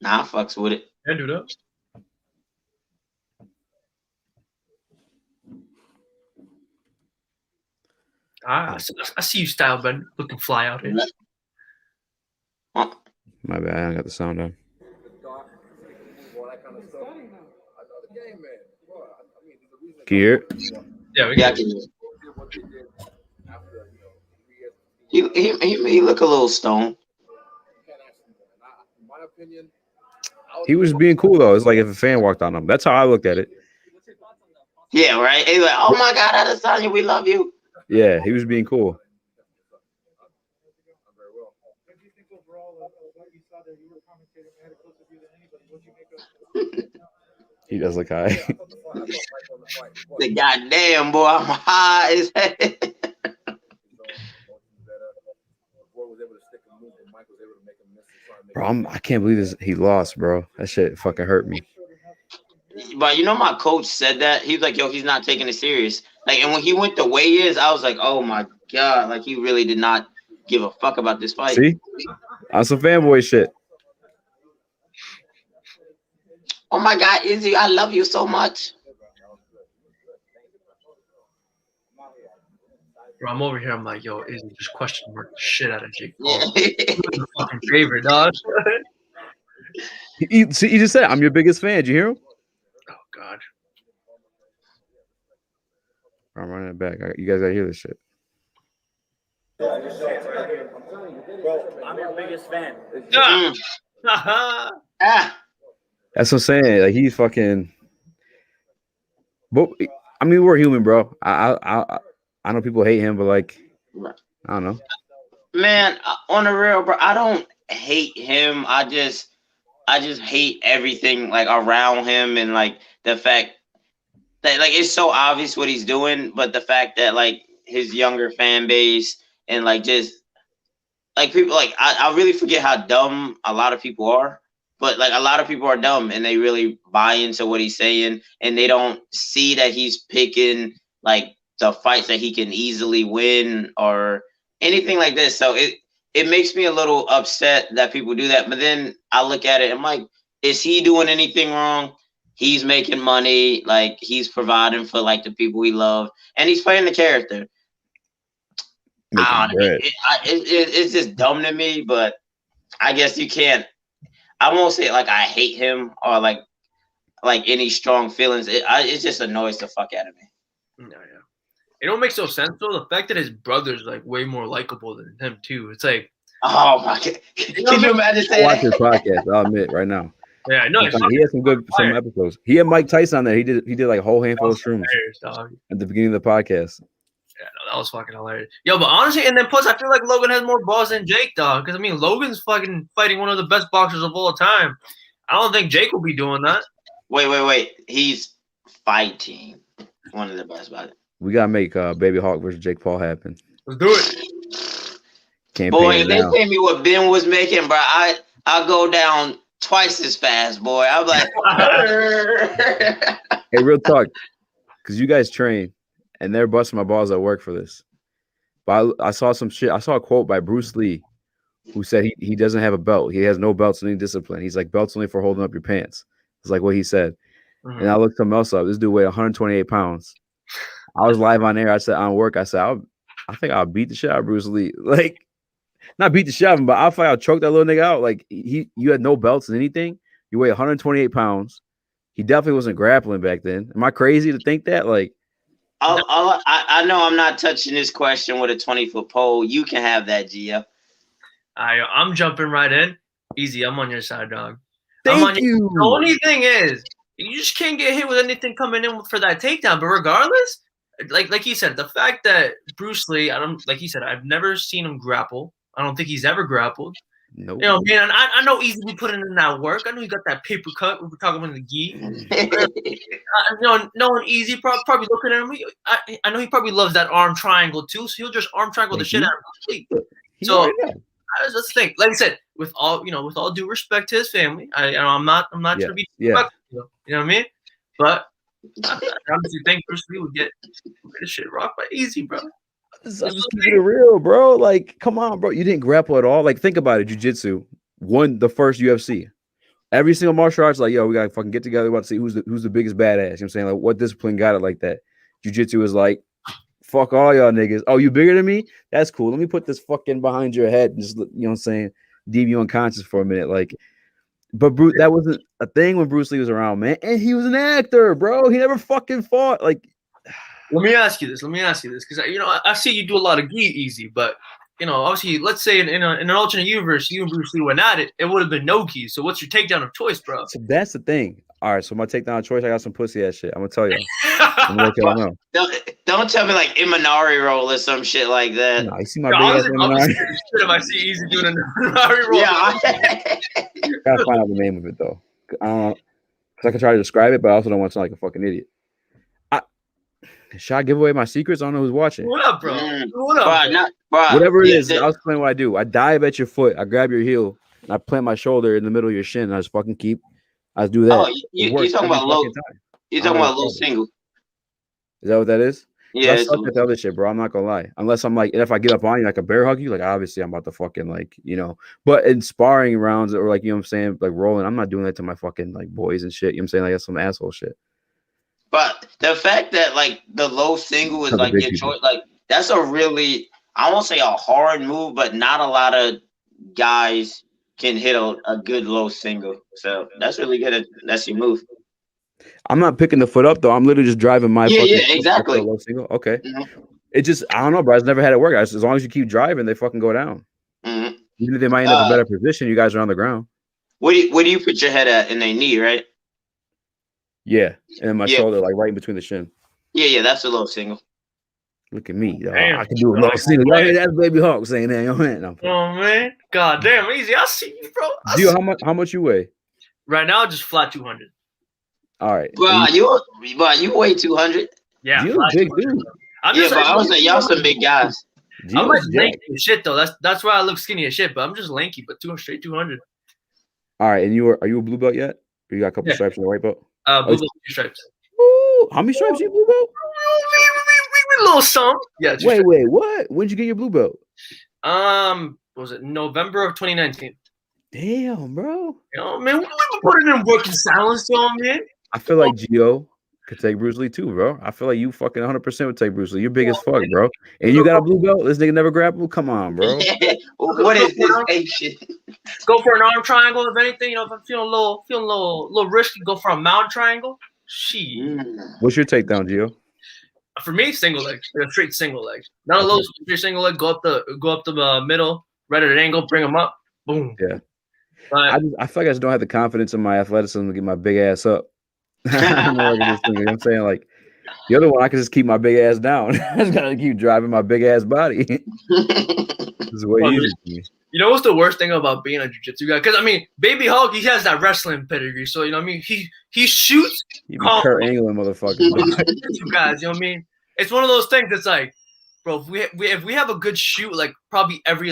Nah, I fucks with it. Yeah, do that. I see you, style, Ben, looking fly out here. My bad, I don't got the sound on. Can you hear it? Yeah, we got it. He look a little stoned. He was being cool though. It's like if a fan walked on him. That's how I looked at it. Yeah, right. He's like, "Oh my God, Adesanya, we love you." Yeah, he was being cool. He does look high. The goddamn boy, I'm high as hell. Bro, I can't believe this. He lost, bro. That shit fucking hurt me. But you know, my coach said that he was like, "Yo, he's not taking it serious." Like, and when he went to weigh-ins, I was like, "Oh my God!" Like, he really did not give a fuck about this fight. See, on some fanboy shit. Oh my God, Izzy, I love you so much. Bro, I'm over here. I'm like, yo, Izzy, just question mark the shit out of Jake Paul. Yeah. Fucking favorite, dog. He just said, "I'm your biggest fan." Did you hear him? Oh God. I'm running it back. You guys gotta hear this shit. Bro, I'm your biggest fan. That's what I'm saying. Like he's fucking. But I mean, we're human, bro. I know people hate him, but like, I don't know. Man, on the real, bro, I don't hate him. I just hate everything like around him, and like the fact that like it's so obvious what he's doing, but the fact that like his younger fan base and like just like people like I really forget how dumb a lot of people are. But like a lot of people are dumb and they really buy into what he's saying, and they don't see that he's picking like the fights that he can easily win or anything like this. So it makes me a little upset that people do that. But then I look at it, I'm like, is he doing anything wrong? He's making money, like he's providing for like the people we love, and he's playing the character. It's just dumb to me, but I guess you can't. I won't say like I hate him or like any strong feelings. It just annoys the fuck out of me. Yeah. It don't make no sense though. The fact that his brother's like way more likable than him too. It's like, oh my god, can you imagine saying Watch that? his podcast. I'll admit right now. yeah, no, He has some episodes. He had Mike Tyson on there. He did like a whole handful of shrooms dog. at the beginning of the podcast. Yeah, no, that was fucking hilarious. Yo, but honestly, and then plus, I feel like Logan has more balls than Jake, dog. Because I mean, Logan's fucking fighting one of the best boxers of all time. I don't think Jake will be doing that. Wait. He's fighting one of the best boxers. We gotta make Baby Hawk versus Jake Paul happen. Let's do it. Boy, if they pay me what Ben was making, bro, I'll go down twice as fast, boy. I'm like, hey, real talk, because you guys train, and they're busting my balls at work for this. But I saw some shit. I saw a quote by Bruce Lee, who said he doesn't have a belt. He has no belts in any discipline. He's like, belts only for holding up your pants. It's like what he said. Mm-hmm. And I looked something else up. This dude weighed 128 pounds. I was live on air. I said on work, I I think I'll beat the shit out of Bruce Lee. Like, not beat the shit out of him, but I feel like I'll choke that little nigga out. Like, you had no belts in anything. You weigh 128 pounds. He definitely wasn't grappling back then. Am I crazy to think that? Like, I know I'm not touching this question with a 20-foot pole. You can have that, Gia. I'm jumping right in. Easy. I'm on your side, dog. Thank you. The only thing is, you just can't get hit with anything coming in for that takedown. But regardless, like you said, the fact that Bruce Lee, like you said, I've never seen him grapple. I don't think he's ever grappled. Nope. You know, man, I know Easy be putting in that work. I know he got that paper cut. We were talking about the gi. Knowing Easy, probably looking at him. I know he probably loves that arm triangle too. So he'll just arm triangle the shit out of him. So that's the thing. Like I said, with all due respect to his family, I'm not trying to be disrespectful. You know what I mean? But I honestly think Bruce Lee would get this shit rocked by Easy, bro. I'm just keeping it real, bro. Like, come on, bro. You didn't grapple at all. Like, think about it. Jiu-jitsu won the first UFC. Every single martial arts, like, yo, we gotta fucking get together. We want to see who's the biggest badass. You know what I'm saying? Like, what discipline got it like that? Jiu-jitsu is like, fuck all y'all niggas. Oh, you bigger than me? That's cool. Let me put this fucking behind your head and just, you know what I'm saying, leave you unconscious for a minute. Like, but Bruce, that wasn't a thing when Bruce Lee was around, man. And he was an actor, bro. He never fucking fought. Like, let me ask you this, because I see you do a lot of gi Easy, but obviously, let's say in an alternate universe, you and Bruce Lee went at it, it would have been no gi. So what's your takedown of choice, bro? So that's the thing. All right, so my takedown of choice, I got some pussy ass shit. I'm gonna tell you. I'm gonna let y'all know. Don't tell me like Imanari roll or some shit like that. No, you see my big ass Imanari? If I see Easy doing an Imanari roll, gotta find out the name of it though. I don't know, because I can try to describe it, but I also don't want to sound like a fucking idiot. Should I give away my secrets? I don't know who's watching. What up, bro? What up, bro? Whatever it is, I'll explain what I do. I dive at your foot. I grab your heel. And I plant my shoulder in the middle of your shin. And I just fucking I do that. Oh, you're talking about low. You're talking about low single. Is that what that is? Yeah. I suck at the other shit, bro. I'm not gonna lie. Unless I'm like, if I get up on you, like a bear hug you, like obviously I'm about to fucking like, But in sparring rounds or like, you know what I'm saying, like rolling, I'm not doing that to my fucking like boys and shit. You know what I'm saying? Like that's some asshole shit. But the fact that like the low single is like your choice, like that's a really, I won't say a hard move, but not a lot of guys can hit a good low single. So that's really good. That's your move. I'm not picking the foot up though. I'm literally just driving my exactly. Low single. Okay. Mm-hmm. It just, I don't know, bro. I've never had it work. As long as you keep driving, they fucking go down. Mm-hmm. Even if they might end up in a better position, you guys are on the ground. Where do you put your head at in their knee, right? Yeah, and my shoulder, like right in between the shin. Yeah, that's a low single. Look at me, I can do a low single. That's Baby Hawk saying that. Oh man, god damn, Easy. I see you, bro. Dude, how much you weigh? Right now, just flat 200. All right, bro. You weigh 200. Yeah, you're a big dude. But I was like, y'all some big guys. I'm like lanky as shit though. That's why I look skinny as shit. But I'm just lanky. But straight 200. All right, and are you a blue belt yet? Or you got a couple stripes on the white belt? Blue belt, 2 stripes. Ooh, how many stripes you blue belt? a little something. Yeah. Wait, what? When'd you get your blue belt? What was it November of 2019? Damn, bro. You know, man, we were putting in work in silence, though, man. I feel like Gio could take Bruce Lee too, bro. I feel like you fucking 100% would take Bruce Lee. You're big as fuck, bro. And you got a blue belt? This nigga never grappled? Come on, bro. What is this fake shit? Go for an arm triangle, if anything. You know, if I'm feeling a little risky, go for a mount triangle. What's your takedown, Gio? For me, single leg, a straight single leg. Not a low single leg. Go up the middle, right at an angle, bring them up, boom. Yeah. But I feel like I just don't have the confidence in my athleticism to get my big ass up. I'm like this thing, you know what I'm saying? Like the other one, I can just keep my big ass down. I just gotta keep driving my big ass body. It's way easier for me. You know what's the worst thing about being a jiu-jitsu guy? Because I mean, Baby Hulk, he has that wrestling pedigree. So you know what I mean? He shoots. You be Kurt Angle motherfuckers. You guys, you know what I mean? It's one of those things that's like, bro, if we have a good shoot, like probably every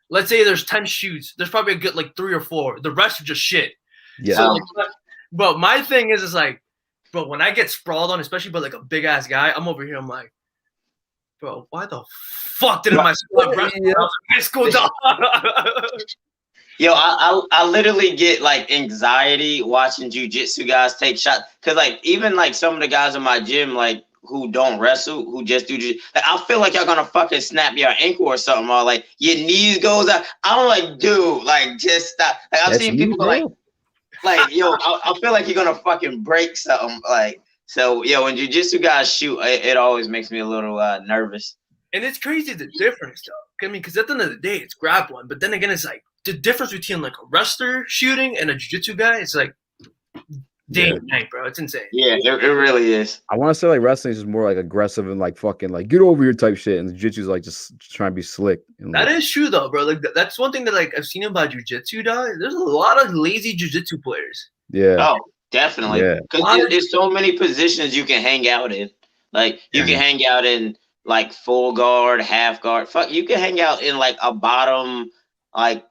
let's say there's 10 shoots, there's probably a good 3 or 4. The rest are just shit. Yeah. So, but my thing is like, bro, when I get sprawled on, especially by a big ass guy, I'm over here. I'm like, bro, why the fuck didn't my squad wrestle when I was in high school, dog? Yo, I literally get anxiety watching jiu-jitsu guys take shots, because even some of the guys in my gym who don't wrestle, who just do I feel like y'all gonna fucking snap your ankle or something, or your knees goes out. I'm dude, just stop. I've seen people yo, I feel like you're gonna fucking break something. So yo, when jiu-jitsu guys shoot, it always makes me a little nervous. And it's crazy the difference, though. I mean, because at the end of the day, it's grappling, but then again, it's the difference between a wrestler shooting and a jiu-jitsu guy. It's day and night, bro. It's insane. Yeah, it really is. I want to say wrestling is just more aggressive and fucking get over your type shit, and the jiu-jitsu is just trying to be slick. And, that is true though, bro. That's one thing that I've seen about jiu-jitsu, dog. There's a lot of lazy jiu-jitsu players. Yeah. Oh, definitely. Because there's so many positions you can hang out in. You can hang out in full guard, half guard. Fuck, you can hang out in a bottom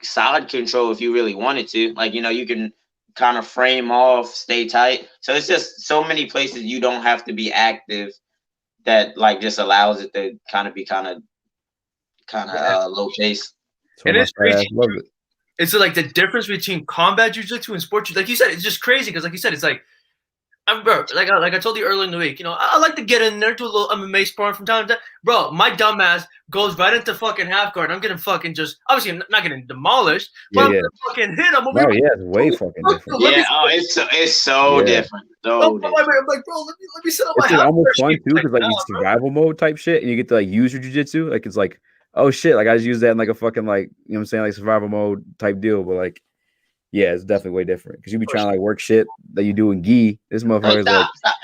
side control if you really wanted to. You can kind of frame off, stay tight. So it's just so many places you don't have to be active that just allows it to kind of be low pace. And it's crazy. It's the difference between combat jiu-jitsu and sport jiu-jitsu. Like you said, it's just crazy because you said, it's bro, I told you earlier in the week, I like to get in there, do a little MMA sparring from time to time. Bro, my dumbass goes right into fucking half guard. I'm getting fucking obviously I'm not getting demolished, but I'm gonna fucking hit him. It's way fucking different. Yeah, it's so different. So different. I'm bro, let me set up my It's almost fun too, because you survival mode type shit, and you get to use your jiu-jitsu. It's oh shit, I just use that in a fucking you know what I'm saying, survival mode type deal, but yeah, it's definitely way different because you be trying to work shit that you do in gi. This motherfucker's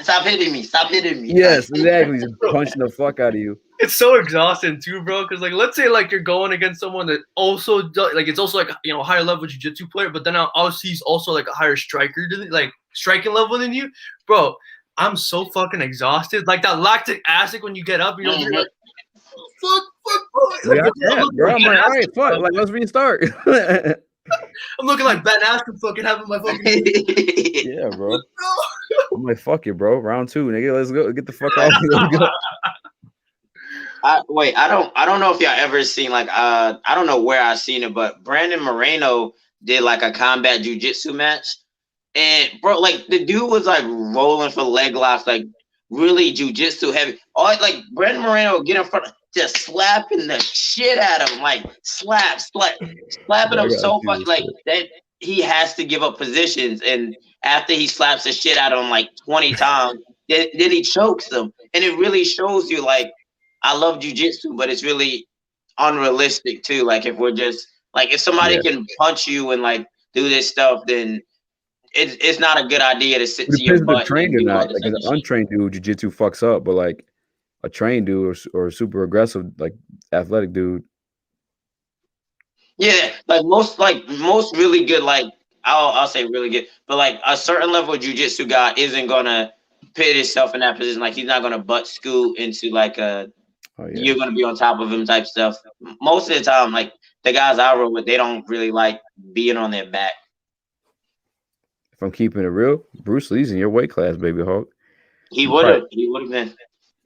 stop hitting me. Stop hitting me. Yes, exactly. Just punching the fuck out of you. It's so exhausting too, bro. Because let's say you're going against someone that also does, it's also a higher level jiu-jitsu player, but then obviously he's also a higher striker, striking level than you, bro. I'm so fucking exhausted. That lactic acid when you get up, you're fuck, bro. I'm all right, fuck. Let's restart. I'm looking like Ben Askren fucking having my fucking yeah, bro. I'm fuck it, bro. Round 2, nigga. Let's go. Get the fuck off. Let's go. I don't know if y'all ever seen I don't know where I seen it, but Brandon Moreno did a combat jiu-jitsu match, and bro, the dude was rolling for leg locks, really jiu-jitsu heavy. All Brandon Moreno would get in front of, just slapping the shit out of him, slapping him so fucking that he has to give up positions. And after he slaps the shit out of him 20 times, then he chokes them. And it really shows you I love jiu-jitsu, but it's really unrealistic too. If we're just if somebody can punch you and do this stuff, then it's not a good idea to sit to your butt. Trained or not? An untrained dude, jiu-jitsu fucks up, but a trained dude or super aggressive, athletic dude. Yeah, most really good, I'll say really good, but a certain level of jiu-jitsu guy isn't gonna put himself in that position. He's not gonna butt scoot into you're gonna be on top of him type stuff. Most of the time, the guys I roll with, they don't really like being on their back. If I'm keeping it real, Bruce Lee's in your weight class, baby Hulk. He would have been.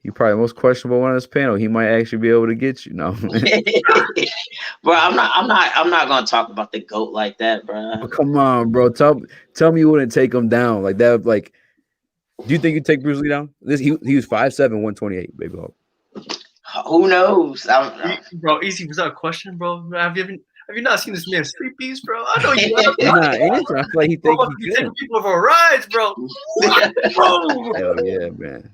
You probably the most questionable one on this panel. He might actually be able to get you. No, Bro, I'm not gonna talk about the GOAT like that, bro. Oh, come on, bro. Tell me you wouldn't take him down like that. Like, do you think you'd take Bruce Lee down? He was 5'7", 128, baby. Who knows? Bro, easy. Was that a question, bro? Have you not seen this man's three piece, bro? I know you have. He's not answering. I feel like he thinks he taking can. people for rides, bro. Hell yeah, man.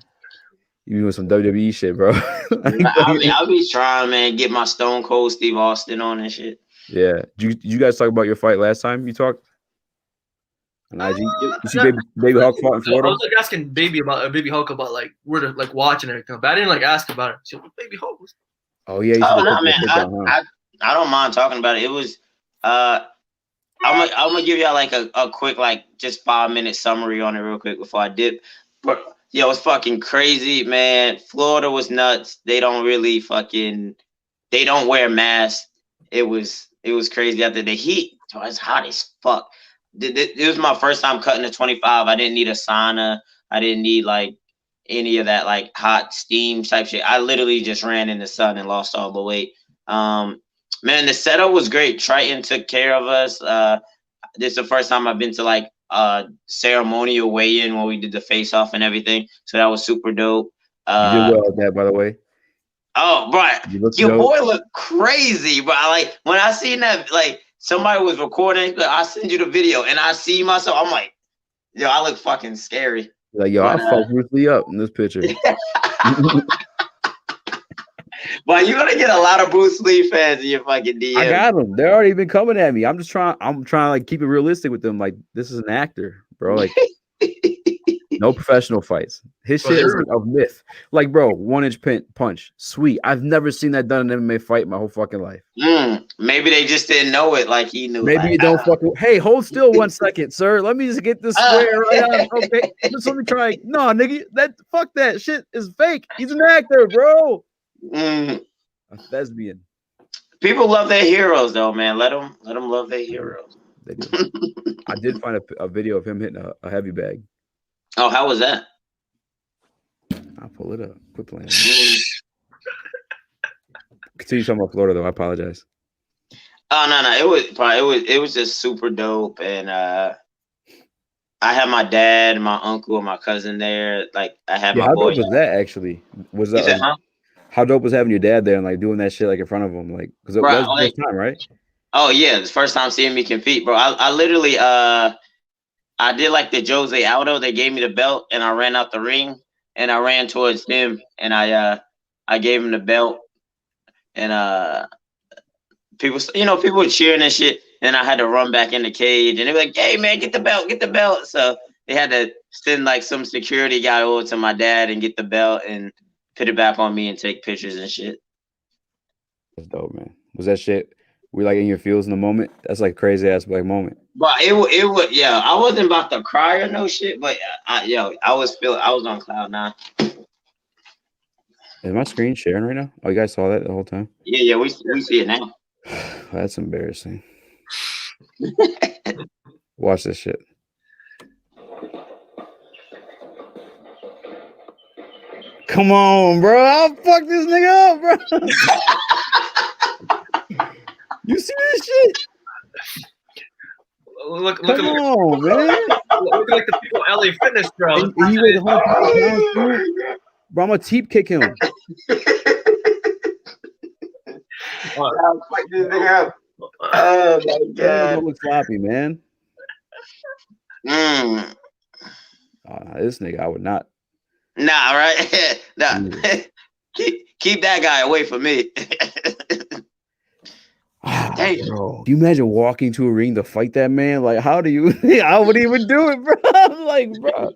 You doing some WWE shit, bro. I'll be trying, man. Get my Stone Cold Steve Austin on and shit. Yeah. Did you guys talk about your fight last time you talked? You see Baby Hulk fought in Florida? I was like asking Baby Hulk about like where to like watch and everything, but I didn't like ask about it. So Baby Hulk was. Oh yeah. No, man. I don't mind talking about it. It was I'm gonna give y'all like a quick like just 5-minute summary on it real quick before I dip. But yo, it's fucking crazy, man. Florida was nuts. They don't wear masks. It was crazy out there. The heat, it's hot as fuck. It was my first time cutting a 25. I didn't need a sauna. I didn't need like any of that like hot steam type shit. I literally just ran in the sun and lost all the weight. Man, the setup was great. Triton took care of us. This is the first time I've been to like ceremonial weigh-in where we did the face-off and everything. So that was super dope. You did well with that, by the way. Oh, bro, your boy looked crazy, bro. Like when I seen that, like somebody was recording, I send you the video, and I see myself. I'm like, yo, I look fucking scary. Like, yo, I fucked Bruce Lee up in this picture. But you're gonna get a lot of Bruce Lee fans in your fucking DM. I got them. They're already been coming at me. I'm trying to like keep it realistic with them. Like, this is an actor, bro. Like, no professional fights. His shit is a myth. Like, bro, 1-inch punch. Sweet. I've never seen that done in an MMA fight in my whole fucking life. Maybe they just didn't know it like he knew. Maybe you don't fucking. Hey, hold still 1 second, sir. Let me just get this square right on. Okay, just let me try. No, nigga, fuck that shit is fake. He's an actor, bro. A thespian. People love their heroes, though, man. Let them love their heroes. They do. I did find a video of him hitting a heavy bag. Oh, how was that? I'll pull it up. Quit playing. Continue talking about Florida, though. I apologize. Oh no, it was just super dope, and I had my dad, my uncle, and my cousin there. Like I had my boys. How dope was that actually? Was that? How dope was having your dad there and like doing that shit like in front of him, like because it was the first time, right? Oh yeah, it's the first time seeing me compete, bro. I literally I did like the Jose Aldo. They gave me the belt, and I ran out the ring, and I ran towards him, and I gave him the belt, and people were cheering and shit, and I had to run back in the cage, and they were like, "Hey man, get the belt!" So they had to send like some security guy over to my dad and get the belt and put it back on me and take pictures and shit. That's dope, man. Was that shit? Were like in your feels in the moment? That's like crazy ass like moment. But it was yeah. I wasn't about to cry or no shit, but I was on cloud nine. Is my screen sharing right now? Oh, you guys saw that the whole time? Yeah, we see it now. That's embarrassing. Watch this shit. Come on, bro. I'll fuck this nigga up, bro. You see this shit? Look Come on, man. Look like the people at LA Fitness, bro. And he weighed 100 pounds, bro. I'm gonna teep kick him. I'll fuck this nigga up. Oh my god. Don't look sloppy, man. This nigga, I would not. Nah, right? Nah. Keep that guy away from me. Damn. Bro. Do you imagine walking to a ring to fight that man? Like, how do you? I wouldn't even do it, bro. I'm like, bro.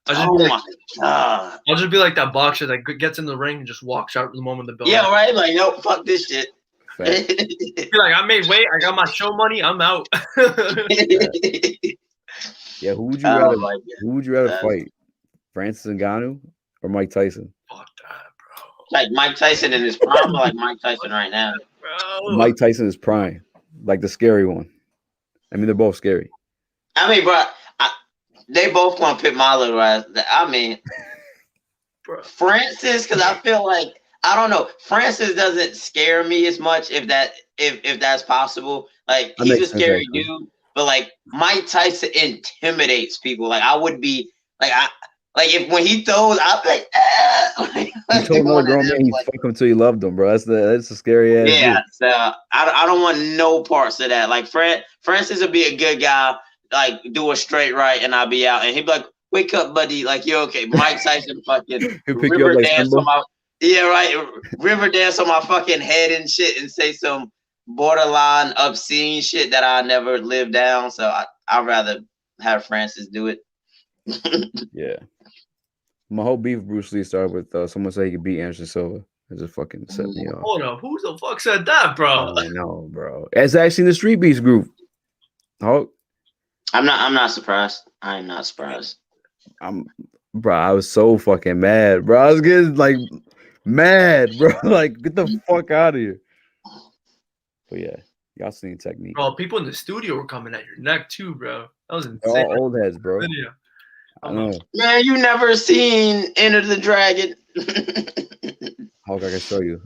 My god. I'll just be like that boxer that gets in the ring and just walks out the moment the bell. Yeah, right. Like, no, fuck this shit. Be like, I made weight. I got my show money. I'm out. Yeah, who would you rather? Who would you rather fight? Francis Ngannou or Mike Tyson? Fuck that, bro. Like Mike Tyson in his prime, or like Mike Tyson right now? Bro. Mike Tyson is prime, like the scary one. I mean, they're both scary. I mean, bro, they both want to pit my little ass. I mean, bro. Francis, because I feel like I don't know. Francis doesn't scare me as much if that's possible. Like That he's a makes sense, scary actually. dude, but like Mike Tyson intimidates people. Like I would be like if when he throws, I'd be like, You told another one of grown them, man he like, fuck him until he loved him, bro. That's a scary ass yeah. dude. So I don't want no parts of that. Like Francis would be a good guy. Like do a straight right, and I'll be out, and he'd be like, "Wake up, buddy! Like you okay?" Mike Tyson fucking He'll pick you up river like dance Simba. on my river dance on my fucking head and shit, and say some borderline obscene shit that I never live down. So I'd rather have Francis do it. Yeah. My whole beef with Bruce Lee started with someone saying he could beat Anderson Silva. It just fucking set me off. Hold up, who the fuck said that, bro? I know, bro. It's actually in the Street Beast group. Hulk. I'm not surprised. I'm not surprised. Bro, I was so fucking mad, bro. I was getting like mad, bro. Like, get the fuck out of here. But yeah, y'all seen technique. Bro, people in the studio were coming at your neck too, bro. That was They're insane. all old heads, bro. Video. I know. Man, you never seen Enter the Dragon. Hulk, I can show you.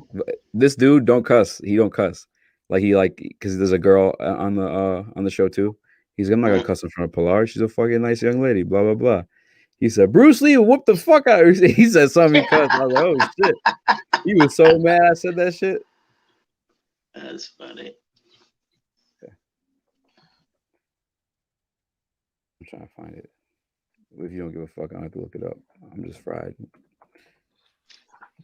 This dude don't cuss. He don't cuss. Like because there's a girl on the show too. He's I'm not gonna cuss in front of Pilar. She's a fucking nice young lady. Blah blah blah. He said Bruce Lee will whoop the fuck out of her. He said something he cussed. I was like, oh shit. He was so mad I said that shit. That's funny. I'm trying to find it. If you don't give a fuck, I don't have to look it up. I'm just fried.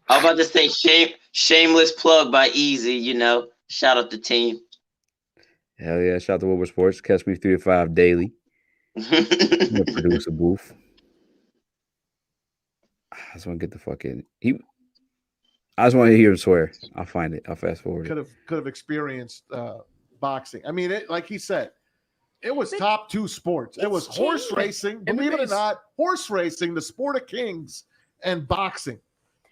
I was about to say shameless plug by Easy, you know. Shout out the team. Hell yeah. Shout out to Wilbur Sports. Catch me 3 to 5 daily. The producer booth. I just want to get the fuck in. I just want to hear him swear. I'll find it. I'll fast forward it. Could have experienced boxing. I mean, like he said, it was top 2 sports. It was horse racing. Believe it or not, horse racing, the sport of kings, and boxing.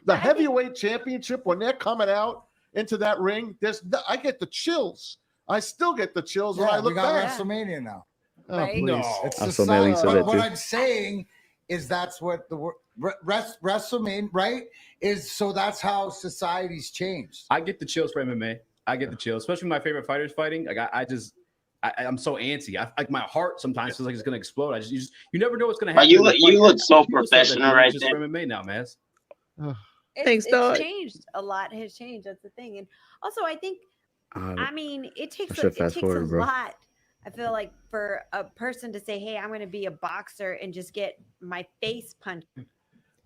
The heavyweight championship, when they're coming out into that ring, I get the chills. I still get the chills when I look back. WrestleMania now. Oh, Right? please. No, it's I'm the so mad when you sign. said that, What too. I'm saying is that's what the WrestleMania, right? Is so that's how society's changed. I get the chills for MMA. I get the chills, especially my favorite fighters fighting. Like I'm so antsy. Like my heart sometimes feels like it's gonna explode. You never know what's gonna happen. You look so professional right just there. for MMA now, man. Thanks, dog. It's changed. A lot has changed. That's the thing. And also, I think, I mean, it takes should a fast forward, bro. lot. I feel like for a person to say, "Hey, I'm going to be a boxer," and just get my face punched.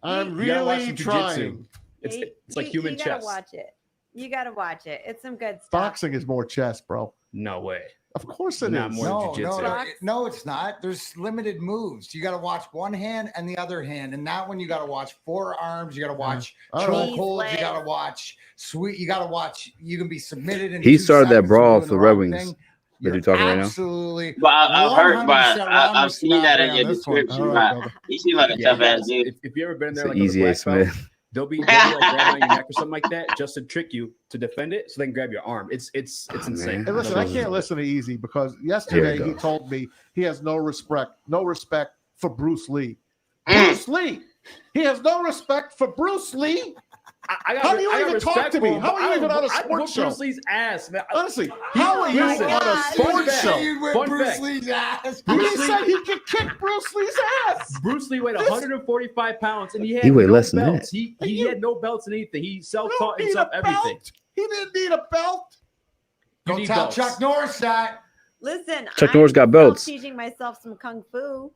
I'm You gotta watch really some jujitsu. trying. It's like human you gotta chess. watch it. You got to watch it. It's some good stuff. Boxing is more chess, bro. No way. Of course it Not is. more No, jiu-jitsu. no, it's not. There's limited moves. You got to watch one hand and the other hand, and that one you got to watch forearms. You got to watch Oh. chokeholds. Knees, You got to legs. watch sweet. You got to watch. You can be submitted. In He 2 started that seconds brawl doing for the Red wrong Wings thing. that You're you're talking right now. absolutely. But I've heard, but 100% wrong I've with seen that in Sinatra your on this one. description. All right, Right? brother. He seems like a Yeah, tough ass guys, dude. if you ever been It's there, an like with a easy black ace, belt, man. they'll be like grabbing on your neck or something like that just to trick you to defend it. So they can grab your arm. It's insane. man. Hey, listen, I can't listen to Easy because yesterday he told me he has no respect for Bruce Lee. Bruce Lee. He has no respect for Bruce Lee. How do you even talk to me? How are you even on a sports show? Bruce Lee's ass, man. Honestly, how are you on a God. sports show? You whip Fun Bruce fact. Lee's ass. He said he could kick Bruce Lee's ass. Bruce Lee weighed This- 145 pounds, and he had He weighed no less than that. belts. He had no belts in anything. He You self-taught don't need himself a everything. belt. He didn't need a belt. You Go need tell belts. Chuck Norris that. Listen, Chuck Norris got still belts. Teaching myself some kung fu.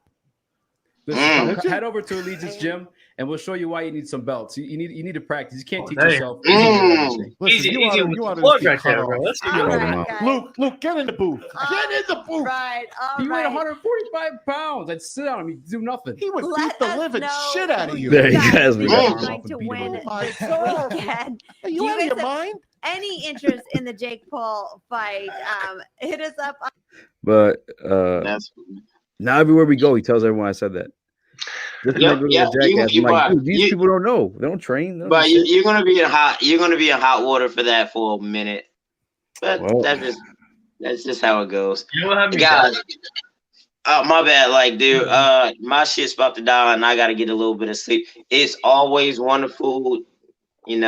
Listen, head over to Allegiance Gym, and we'll show you why you need some belts. You need to practice. You can't teach damn. yourself. everything. Listen, Easy, you easy wanted- with you the wanted plug to be right cut there, bro. off. Let's see All what Check right, him out. guys. Luke, get in the booth. Get in the booth. Right. All He weighed right. 145 pounds. I'd sit on him. He'd do nothing. He would Let beat the us living know shit out of who you. There you guys guys think go. is Yeah. going to win Oh my this God. weekend. Are Do you you out of your guys have mind? any interest in the Jake Paul fight? Hit us up. But That's now everywhere we go, he tells everyone I said that. Just to Yep, make it yep, a jackass. you I'm like, are. dude, these You- people don't know. They don't train. They don't but do you, shit. you're gonna be in hot water for that for a minute. But Well. that's just how it goes. You know what happened? Guys, Oh, my bad. Like, dude, my shit's about to die and I gotta get a little bit of sleep. It's always wonderful, doing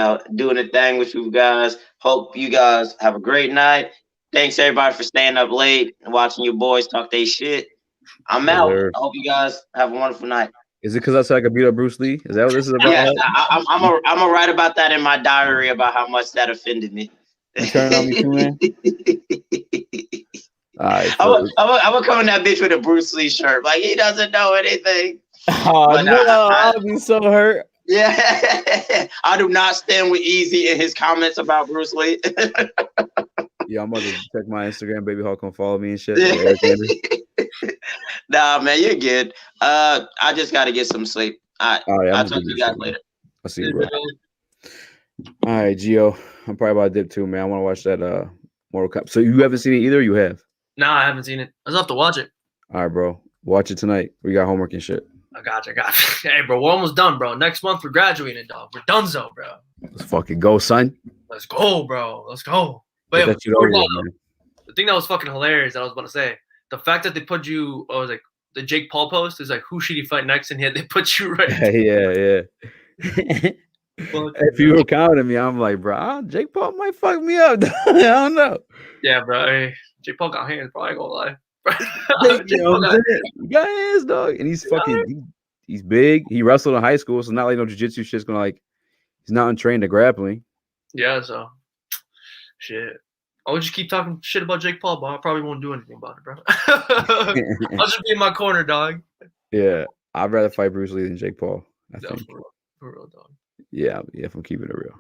a thing with you guys. Hope you guys have a great night. Thanks everybody for staying up late and watching your boys talk their shit. I'm Yes, out. sir. I hope you guys have a wonderful night. Is it because I said I could beat up Bruce Lee? Is that what this is about? Yes, I'm gonna write about that in my diary about how much that offended me. You turning on me too, man? All right. I'm gonna come in that bitch with a Bruce Lee shirt. Like, he doesn't know anything. Oh, But, no, I'll be so hurt. Yeah, I do not stand with Easy in his comments about Bruce Lee. Yeah, I'm about to check my Instagram. Baby Hawk come follow me and shit. Nah, man, you're good. I just gotta get some sleep. All right, I'll talk to you guys later. I'll see you, bro. All right, Gio. I'm probably about to dip too, man. I want to watch that Mortal Kombat. So you haven't seen it either? You have? Nah, I haven't seen it. I just have to watch it. All right, bro. Watch it tonight. We got homework and shit. I got you. Hey, bro, we're almost done, bro. Next month we're graduating, dog. We're donezo, bro. Let's fucking go, son. Let's go, bro. Let's go. But Get that shit over with, man. the thing that was fucking hilarious that I was about to say, the fact that they put you, I was like, the Jake Paul post is like, who should he fight next? And they put you right. Yeah. If you were counting me, I'm like, bro, Jake Paul might fuck me up. I don't know. Yeah, bro. Hey, Jake Paul got hands, bro. I ain't gonna lie. He got hands, dog. And he's fucking, he's big. He wrestled in high school, so not like no jiu-jitsu shit's gonna like, he's not untrained to grappling. Yeah, so shit. I'll just keep talking shit about Jake Paul, but I probably won't do anything about it, bro. I'll just be in my corner, dog. Yeah, I'd rather fight Bruce Lee than Jake Paul. I think. For real, dog. Yeah, if I'm keeping it real.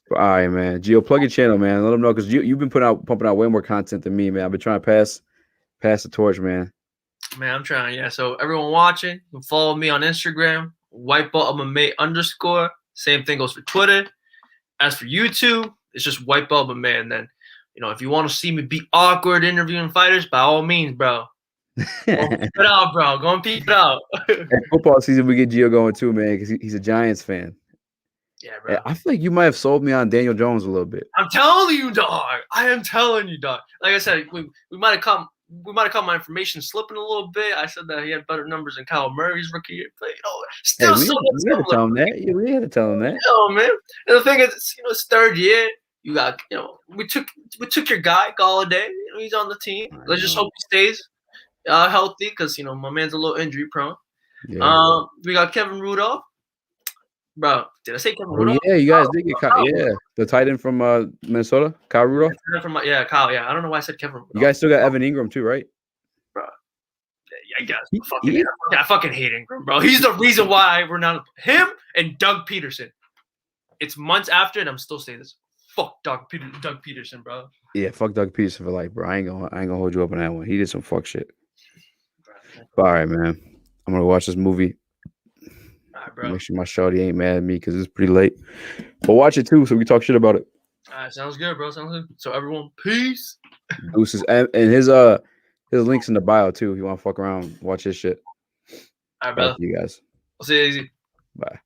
But all right, man. Gio, plug your channel, man. Let them know because you've been pumping out way more content than me, man. I've been trying to pass the torch, man. Man, I'm trying. Yeah. So everyone watching, you can follow me on Instagram, _. Same thing goes for Twitter. As for YouTube, it's just _. And then, if you want to see me be awkward interviewing fighters, by all means, bro. Go and peep it out, bro. Go and peep it out. And football season, we get Gio going too, man, because he's a Giants fan. Yeah, bro. I feel like you might have sold me on Daniel Jones a little bit. I'm telling you, dog. I am telling you, dog. Like I said, we might have caught my information slipping a little bit. I said that he had better numbers than Kyle Murray's rookie year. But, still, we had to tell him that. Yeah, we had to tell him that. Man. And the thing is, it's third year. You got, we took your guy Galladay. He's on the team. Let's just hope he stays healthy because my man's a little injury prone. Yeah. We got Kevin Rudolph. Bro, did I say Kevin Rudolph? Yeah, you guys did get Kyle. Yeah, the tight end from Minnesota, Kyle Rudolph. Kyle. Yeah, I don't know why I said Kevin Rudolph. You guys still got Evan Ingram too, right? Bro, yeah, I guess. I fucking hate Ingram, bro. He's the reason why we're not him and Doug Peterson. It's months after, and I'm still saying this. Fuck Doug Peterson, bro. Yeah, fuck Doug Peterson for life, bro. I ain't gonna hold you up on that one. He did some fuck shit. But, all right, man. I'm gonna watch this movie. Make sure my shawty ain't mad at me because it's pretty late. But watch it too, so we can talk shit about it. All right, sounds good, bro. Sounds good. So everyone, peace. Deuces. And his links in the bio too. If you want to fuck around, watch his shit. All right, brother. You guys. I'll see you easy. Bye.